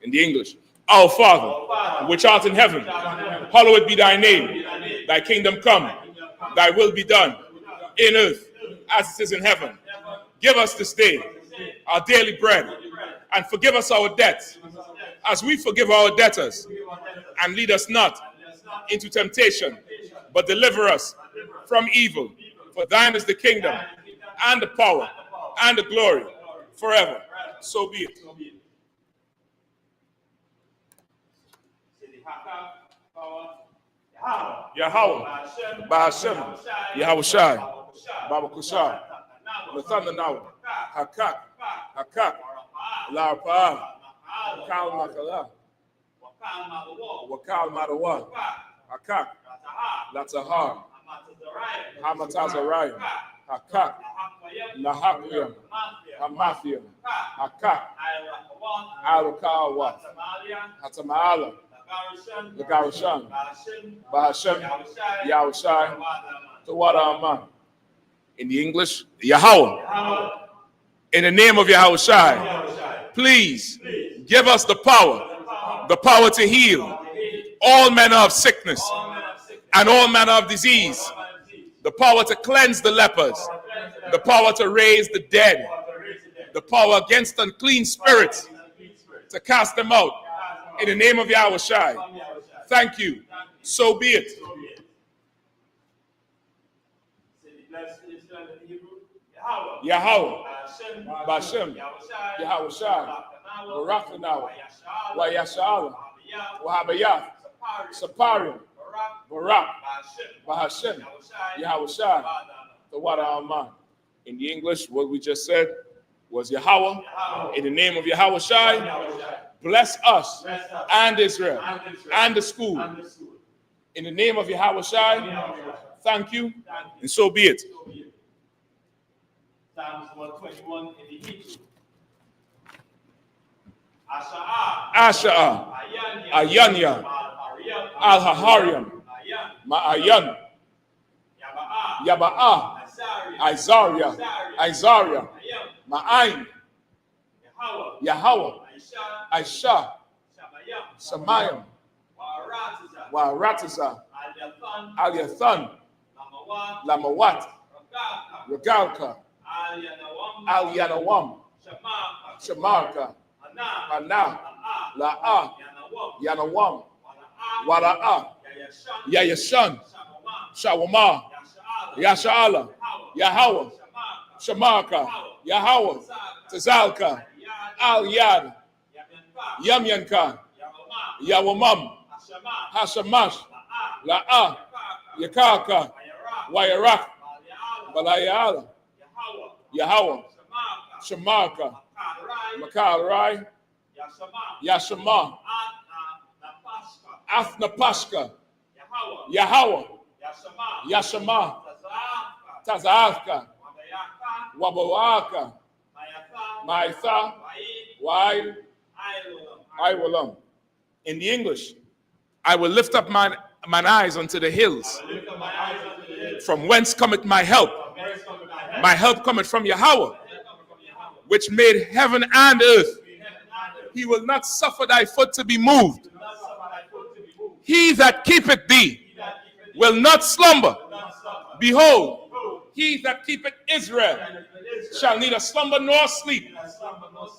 In the English, Our Father, which art in heaven, hallowed be thy name. Thy kingdom come, thy will be done, in earth as it is in heaven. Give us this day our daily bread, and forgive us our debts, as we forgive our debtors. And lead us not into temptation, but deliver us from evil. For thine is the kingdom, and the power, and the glory, forever. So be it. Yahweh, Ba'ashem, Yahushai, Babakushai, Nathanawa, Hakak, La'apa'ah, Wakal Makala, Wakal Madawa, Hakak, Latahar, Hamatazarayim, Hakak, Lahakuyam, Hamathiam, Hakak, Alukawa, Hatama'ala, the Garushan, Bahashem, Yahushai, Tawada Aman. In the English, Yahweh. In the name of Yahushai, please give us the power to heal all manner of sickness and all manner of disease, the power to cleanse the lepers, the power to raise the dead, the power against unclean spirits, to cast them out. In the name of Yahushai. Thank you. So be it. Yahweh, Bashem, Yahawashi, Barakanawa, Wayashala, Wahabayath, Saparium, Barak, Bahashem, Yahawashi, the water Alman. In the English, what we just said was Yahweh. In the name of Yahawashi, bless us and Israel and the school. In the name of Yahawashi, thank you, and so be it. Psalms 121 in the Hebrew. Asha'a, Ayanya, Al-Hahariam, Ma'ayan, Yaba'a, Isaiah, Ma'ain, Yahweh, Aisha, Shamayim, Wa'aratiza, Al-Yathan, Lamawat, Regalka, Al-Yanawam, Shamarka, Ana, La'a, Yanawam, Wala'a, Yayashan, Shawama, Yasha'ala, Yahweh, Shamarka, Yahweh, Tazalka, Al-Yad, Yamyanka, Yawamam, Hashamash, La'a, Yakaka, Wayarak, Balayala, Yahweh, Shamarka, Makarai, Yashama, Athnapashka, Yahweh, Yashama, Tazalka, Wabawaka, Maitha, Wai, Iwalam. In the English, I will lift up mine eyes unto the hills. From whence cometh my help? My help cometh from Yahweh, which made heaven and earth. He will not suffer thy foot to be moved. He that keepeth thee will not slumber. Behold, he that keepeth Israel shall neither slumber nor sleep.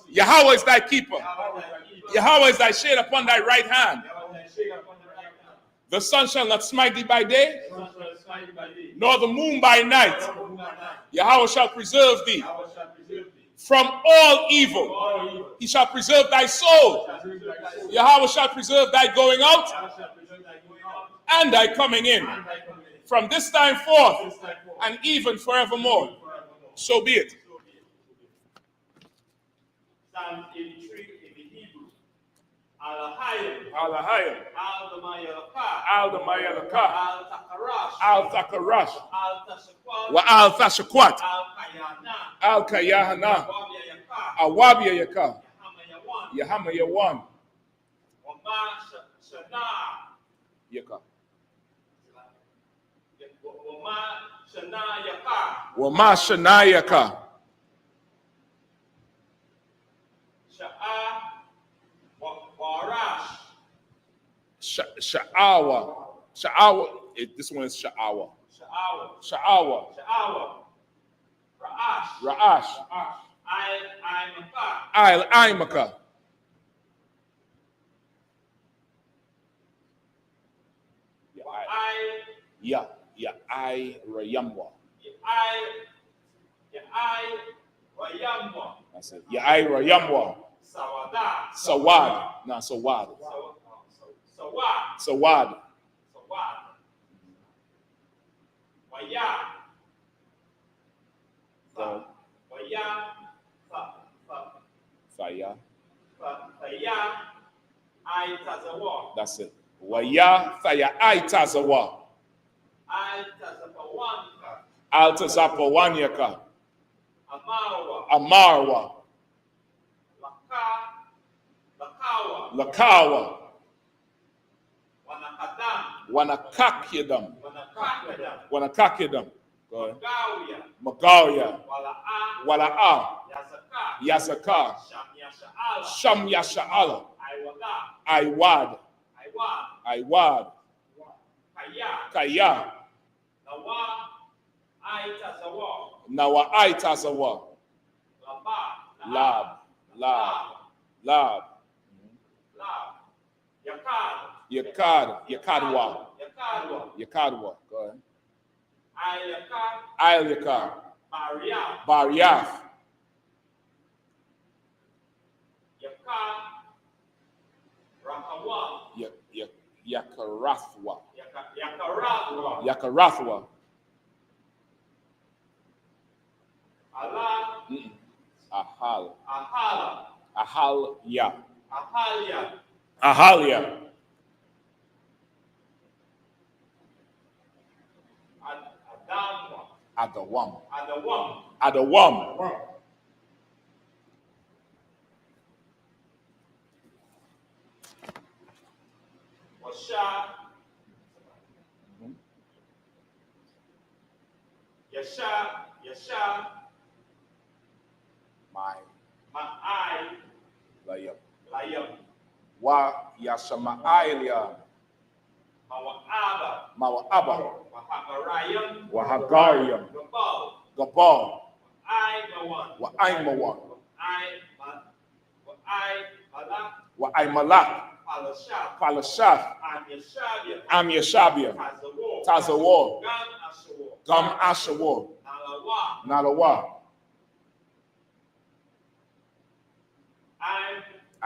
Yahweh is thy keeper. Yahweh is thy shade upon thy right hand. The sun shall not smite thee by day, nor the moon by night. Yahweh shall preserve thee from all evil. He shall preserve thy soul. Yahweh shall preserve thy going out and thy coming in, from this time forth and even forevermore. So be it. Psalm 83 in the Hebrew. Alahayim, Al-Ahayim, Al-Damayalaka, Al-Takarash, Al-Takarash, Al-Tashakwat, Al-Tashakwat, Wa Al-Tashakwat, Al-Kayana, Al-Kayahana, Wabiyayaka, Awabiyayaka, Yahamayawan, Yahamayawan, Wama Shana, Yaka, Wama Shana Yaka, Wama Shanayaka, Sha'a, Warash, Sha'awa, this one is Sha'awa, Sha'awa, Ra'ash, Al-Aimaka, Rayamwa. That's it. Rayamwa. Sawad. Nah, Sawad. Sawad. Faya. That's it. Waya Faya Aitazawa. Altazapawanyaka. Amarwa. Lakawa. Wanakakidam. Wanakakidam. Go ahead. Magalia. Wala'a. Yazaka. Sham Yasha'ala. Iwad. Kaya. Nawa Aitazawa. Lab. Yakadwa. Go ahead. Al Yakar. Bariath. Yakarathwa. Yakarathwa. Ahal. Ahalia. Ahalia. Adawam. Adawam. Yasha. My. Layam. Layam. Wa Yashama'alia. Mawa'aba. Wahagariam. Gabal. Wa Aimawan. Wa Aimalak. Palashaf. Am Yashabia. Tazawar. Gam Ashawar. Nalawa.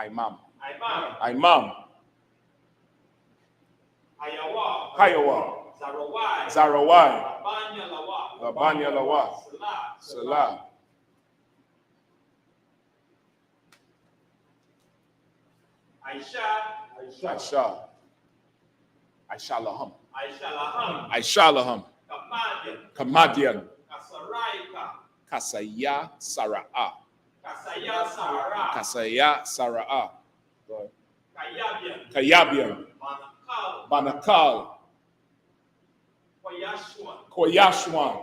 Imam. Hayawa. Zarawai. Labanya Lawa. Salah. Aishalaham. Kamadian. Kasaya Sara'a. Kayabian. Banakal. Koyashwan.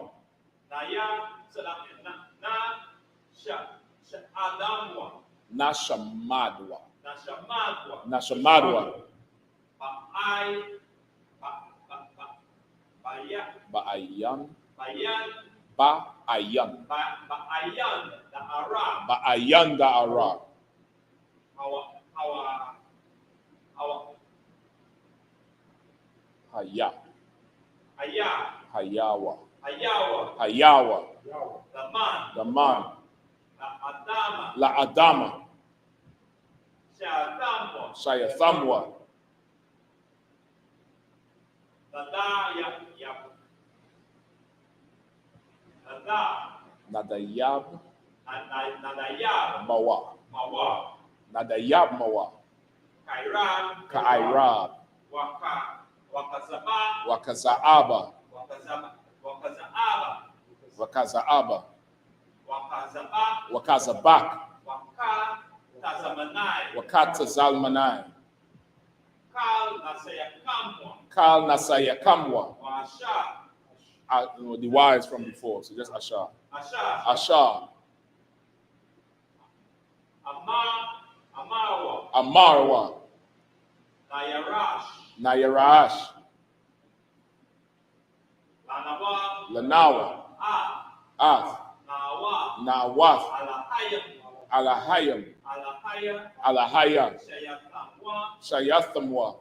Nashamadwa. Ba'ayan. Ba'ayan da Arab. Hayawa. Daman. La Adama. Shayathamwa. Nadayab. Mawa. Nadayab Mawa. Ka'irab. Wakazaaba. Wakazabak. Wakatazalmanai. Kal Nasayakamwa. The wives from before, so just Ashar. Amarwa. Nayarash. Lanawa. Ath. Nawath. Alahayam. Shayathamwa.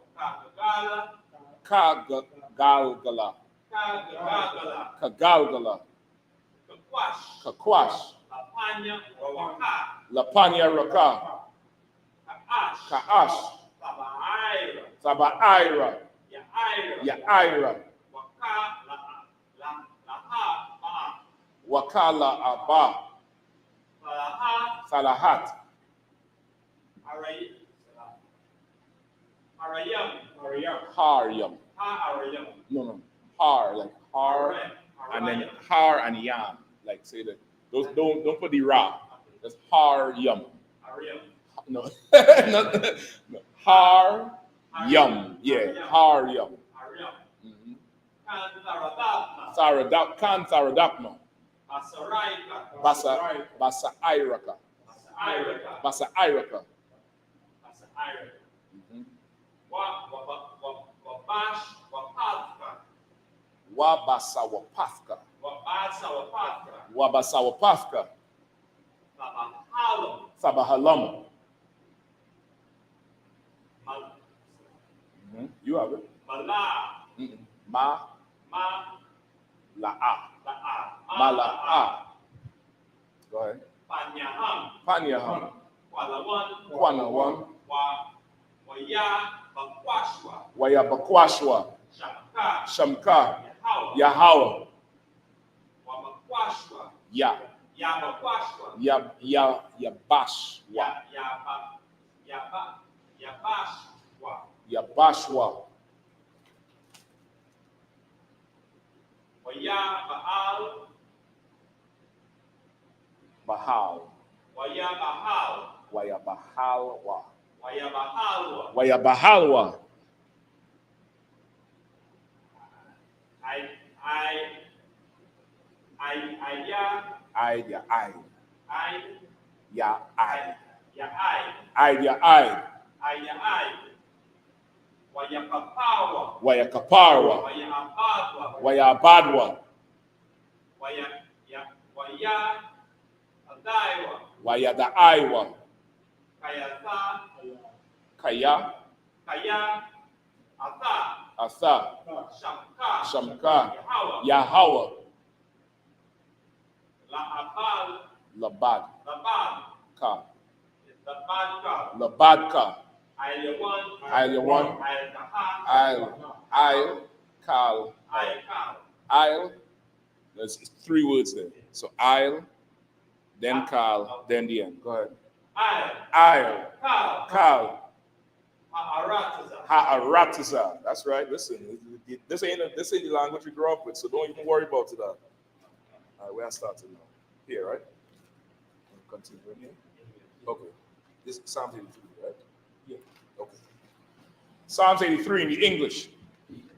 Kagalgala. Kakwash. Lapanya Raka. Ka'ash. Saba'ira. Ya'ira. Wakala Abba. Salahat. Haryam. No. Har, like har, and then har and yam. Like say that. Those don't put the ra. That's har yum. No. No. Har yum. Yeah. Har yum. Saradakma. Basa Iraka. Wabasawapafka. Sabahalam. You have it. Ma. La'a. Mala'a. Go ahead. Panyaham. Panyaham. Kwalawan. Kwanawan. Wayabakwashwa. Wayabakwashwa. Shamka. Shamka. Yahawa. Yahawa. Wabakwashwa. Yabakwashwa. Yabashwa. Yabashwa. Yabashwa. Wayabaal. Bahal. Wayabahal. Wayabahalwa. Wayabahalwa. Wayabahalwa. Wayakaparwa. Wayabadwa. Wayadaiwa. Kaya. Asa. Shamka. Yahawa. Labad. Ka. Labadka. Ilyawan. Kal. There's 3 words there. So then Kal, then the end. Go ahead. Kal. Ha'aratiza. That's right. Listen, this ain't the language we grew up with, so don't even worry about it. All right, where I started now? Here, right? Continue here. Okay. This is Psalms 83, right? Yeah. Okay. Psalms 83 in the English.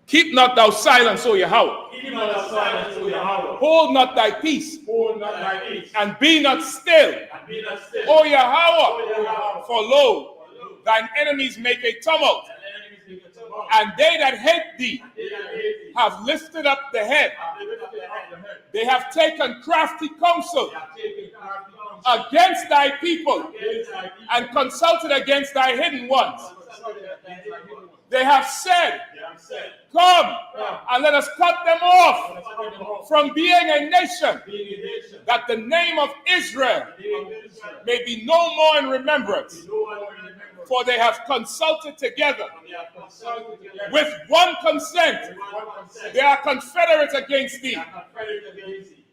Keep not thou silence, O Yahweh. Keep not thou silence, O Yahweh. Hold not thy peace. Hold not thy peace. And be not still. And be not still. O Yahweh. O Yahweh. For lo, thine enemies make a tumult. And they that hate thee have lifted up the head. They have taken crafty counsel against thy people and consulted against thy hidden ones. They have said, come and let us cut them off from being a nation, that the name of Israel may be no more in remembrance. For they have consulted together with one consent. They are confederates against thee.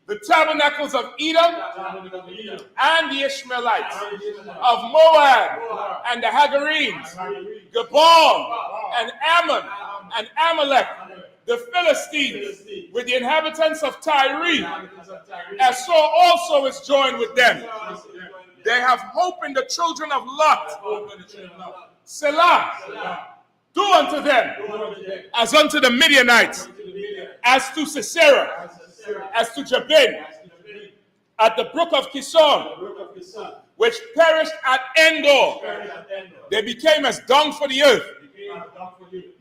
The tabernacles of Edom and the Ishmaelites, of Moab and the Hagarenes, Gabon and Ammon and Amalek, the Philistines with the inhabitants of Tyre. So also is joined with them. They have hope in the children of Lot. Selah. Do unto them as unto the Midianites, as to Sisera, as to Jabin, at the brook of Kishon, which perished at Endor. They became as dung for the earth.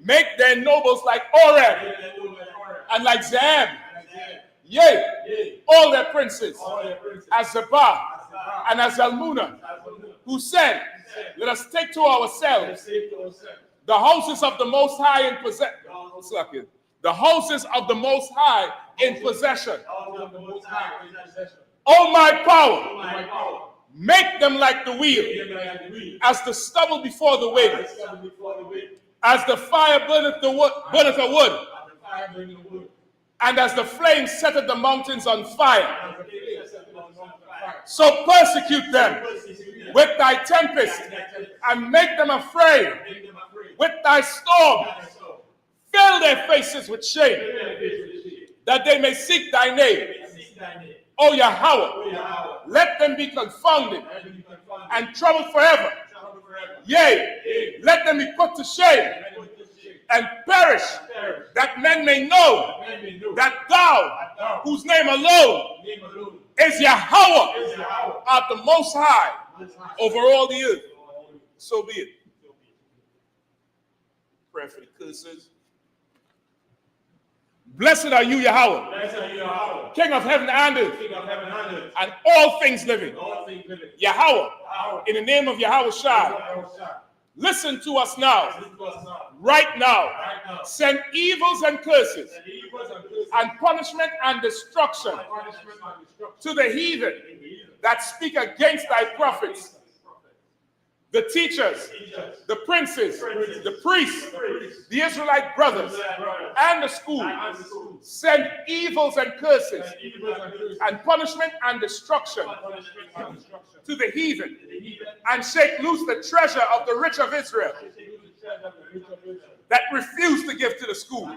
Make their nobles like Oreb and like Zeb. Yea, all their princes, as Zebah and as Zalmunna, who said, let us take to ourselves the houses of the Most High in possession. The houses of the Most High in possession. O my power, make them like the wheel, as the stubble before the wind, as the fire burneth the wood, and as the flame setteth the mountains on fire. So persecute them with thy tempest, and make them afraid with thy storm. Fill their faces with shame, that they may seek thy name. O Yahweh, let them be confounded and troubled forever. Yea, let them be put to shame and perish, that men may know that thou, whose name alone is Yahweh, art the Most High over all the earth. So be it. Pray for the curses. Blessed are you, Yahweh, King of heaven and earth, and all things living. Yahweh, in the name of Yahweh Shai, listen to us now, right now. Send evils and curses and punishment and destruction to the heathen that speak against thy prophets, the teachers, the princes, the priests, the Israelite brothers, and the school, send evils and curses, and punishment and destruction to the heathen, and shake loose the treasure of the rich of Israel that refuse to give to the school.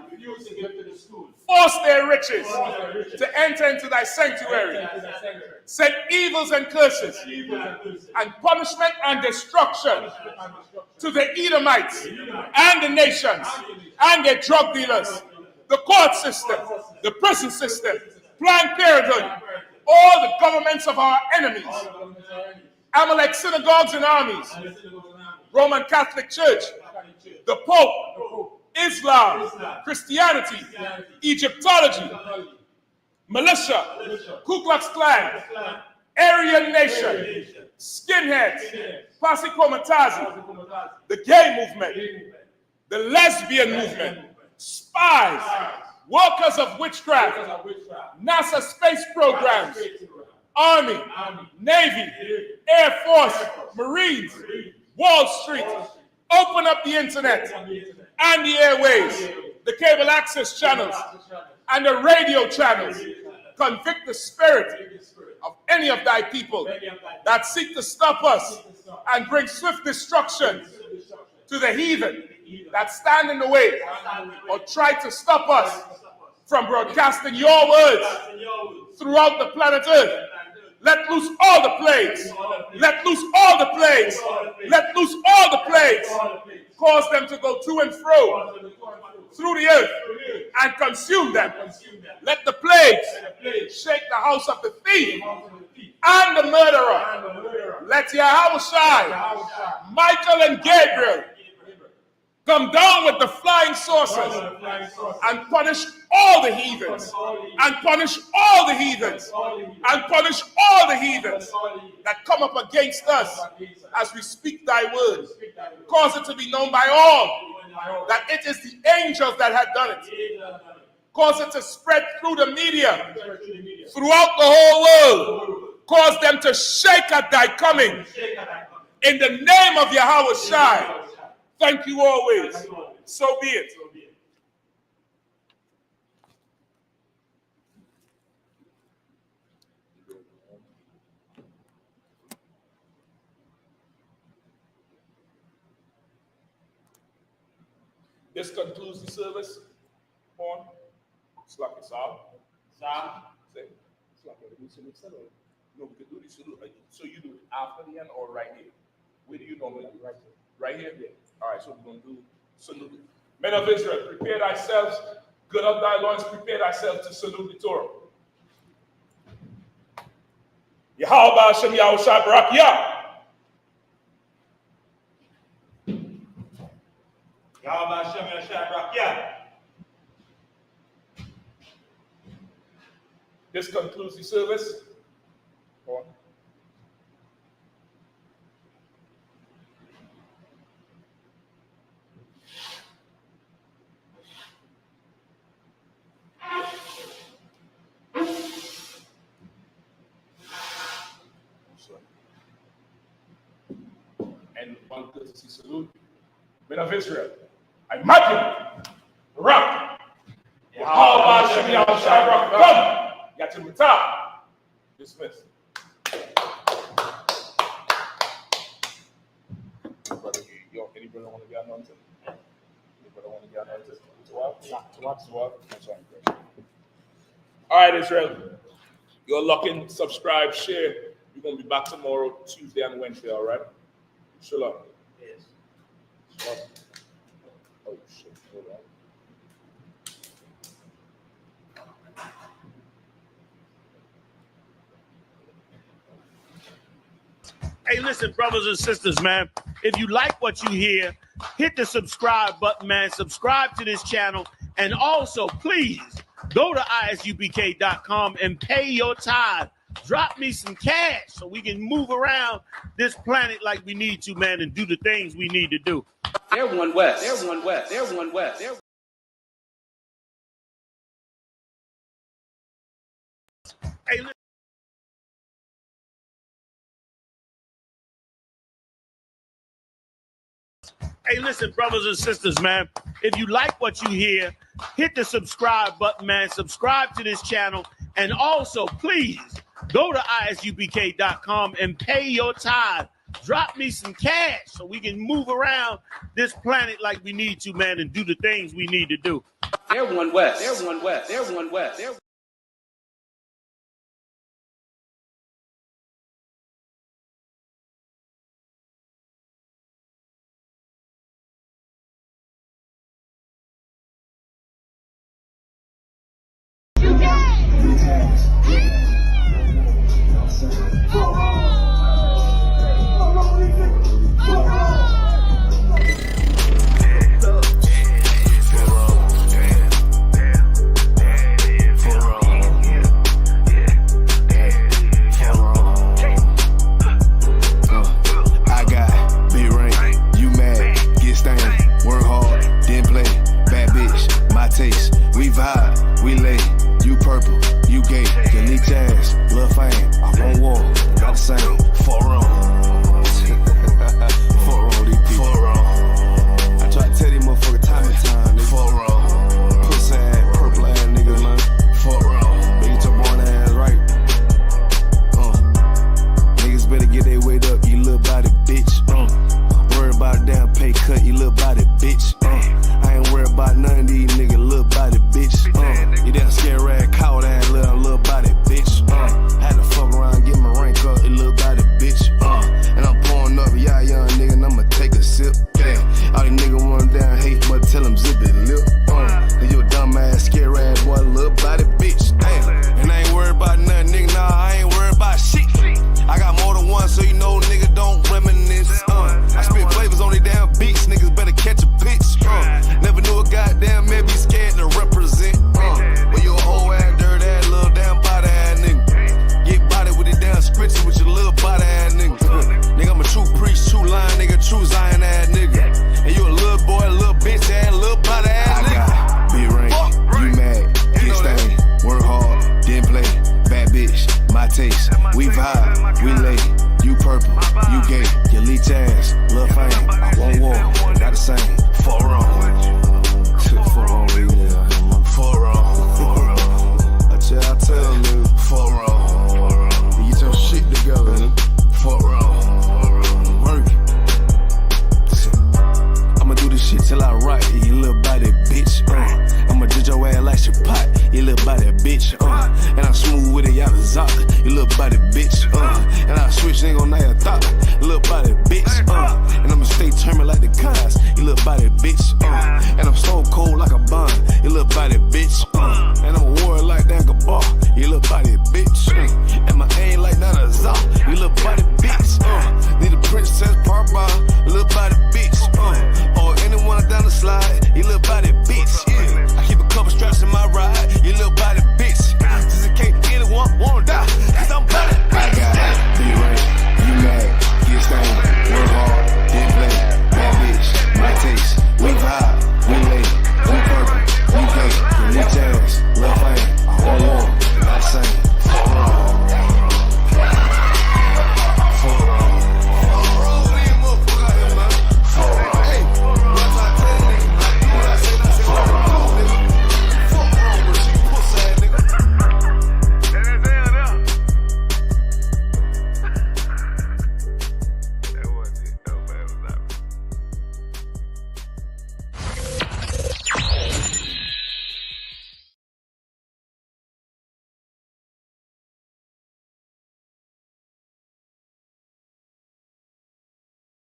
Force their riches to enter into thy sanctuary. Send evils and curses and punishment and destruction to the Edomites and the nations and their drug dealers, the court system, the prison system, Planned Parenthood, all the governments of our enemies, Amalek synagogues and armies, Roman Catholic Church, the Pope, Islam, Christianity, Egyptology, militia, Ku Klux Klan, Aryan Nation, skinheads, Posse Comitazi, the gay movement, the lesbian movement, spies, workers of witchcraft, NASA space programs, Army, Navy, Air Force, Marines, Wall Street, open up the internet and the airways, the cable access channels, and the radio channels. Convict the spirit of any of thy people that seek to stop us and bring swift destruction to the heathen that stand in the way or try to stop us from broadcasting your words throughout the planet Earth. Let loose all the plagues. Let loose all the plagues. Let loose all the plagues. Cause them to go to and fro through the earth and consume them. Let the plagues shake the house of the thief and the murderer. Let Yahweh, Michael and Gabriel come down with the flying saucers and punish all the heathens, and punish all the heathens, and punish all the heathens that come up against us as we speak thy word. Cause it to be known by all that it is the angels that had done it. Cause it to spread through the media, throughout the whole world. Cause them to shake at thy coming. In the name of Yahweh Shai. Thank you always. So be it. This concludes the service. On. Slap it, Sam. Say. Slap it. No, we can do this. So you do it after the end or right here? Where do you normally do it? Right here? Yeah. All right, so we're going to do salute. Men of Israel, prepare thyselves, gird up thy loins, prepare thyself to salute the Torah. Yahweh Hashem Yahweh Shai Barak Yah. Yahweh Hashem Yahweh Shai Barak Yah. This concludes the service. Go on. And one courtesy salute. Men of Israel, I mark you. Rock. Yahweh Hashem Yahweh Shai Barak Yah. Yatimata. Dismissed. Brother, any brother want to get anointed? Any brother want to get anointed? All right, Israel. You're locking, subscribe, share. We're going to be back tomorrow, Tuesday and Wednesday, all right? Shalom. Yes. Shalom. Oh, shit. Hold on. Hey, listen, brothers and sisters, man. If you like what you hear, hit the subscribe button, man. Subscribe to this channel. And also, please, go to ISUPK.com and pay your tithe. Drop me some cash so we can move around this planet like we need to, man, and do the things we need to do. They're one West. They're one West. They're one West. Hey, listen. Hey, listen, brothers and sisters, man. If you like what you hear, hit the subscribe button, man. Subscribe to this channel. And also, please, go to ISUPK.com and pay your tithe. Drop me some cash so we can move around this planet like we need to, man, and do the things we need to do. They're one West. They're one West. They're one West. They're we vibe, we lay, you purple, you gay, you leak jazz, lil' fame, I'm on war, got the same, 4 on. 4 on, these 4 on. I try to tell these motherfuckers time and time, nigga. 4 on. Pussy ass, purple ass nigga, man. 4 on. Better get your born ass right. Niggas better get their weight up, you little body bitch. Worry about a damn pay cut, you little body bitch. I ain't worried about none of these niggas, little body bitch. You damn scare rag, cow ass little body bitch. Had to fuck around, get my rank up, you little body bitch. And I'm pouring up, yeah, young nigga, and I'ma take a sip. Yeah. All these niggas want down hate, but tell them zip it lip. Cause you a dumb ass, scare ass boy, little body bitch. Damn. And I ain't worried about nothing, nigga, nah, I ain't worried about shit. I got more than one, so you know, nigga, don't reminisce. I spit flavors on these damn beats, niggas better catch a pitch. Never knew a goddamn man be scared to represent. But you a whole ass, dirt ass, little damn body ass nigga. Get body with it damn scritchy with your little body ass nigga. Nigga, I'm a true priest, true line, nigga, true Zion ass nigga. And you a little boy, little bitch ass, little body ass nigga. I got big ring, you mad, get stained, work hard, didn't play, bad bitch, my taste. We vibe, we lay, you purple, you gay, you leech ass, lil' fame, I won't war, got the same, 4 on. 4 on, nigga, 4 on. I tell you, 4 on. You get your shit together, nigga. 4 on. Work it. I'ma do this shit till I rock, you little body bitch. I'ma judge your ass like your pot, you little body bitch. And I'm smooth with it, y'all the Zaka, you little body bitch. And I switch, ain't gon' know your thought, you little body bitch. And I'ma stay turning like the cars, you little body bitch. And I'm so cold like a bomb, you little body bitch. And I'm a warrior like that Gabar, you little body bitch. And my aim like that Azal, you little body bitch. Need a princess part bar, you little body bitch. Or anyone down the slide, you little body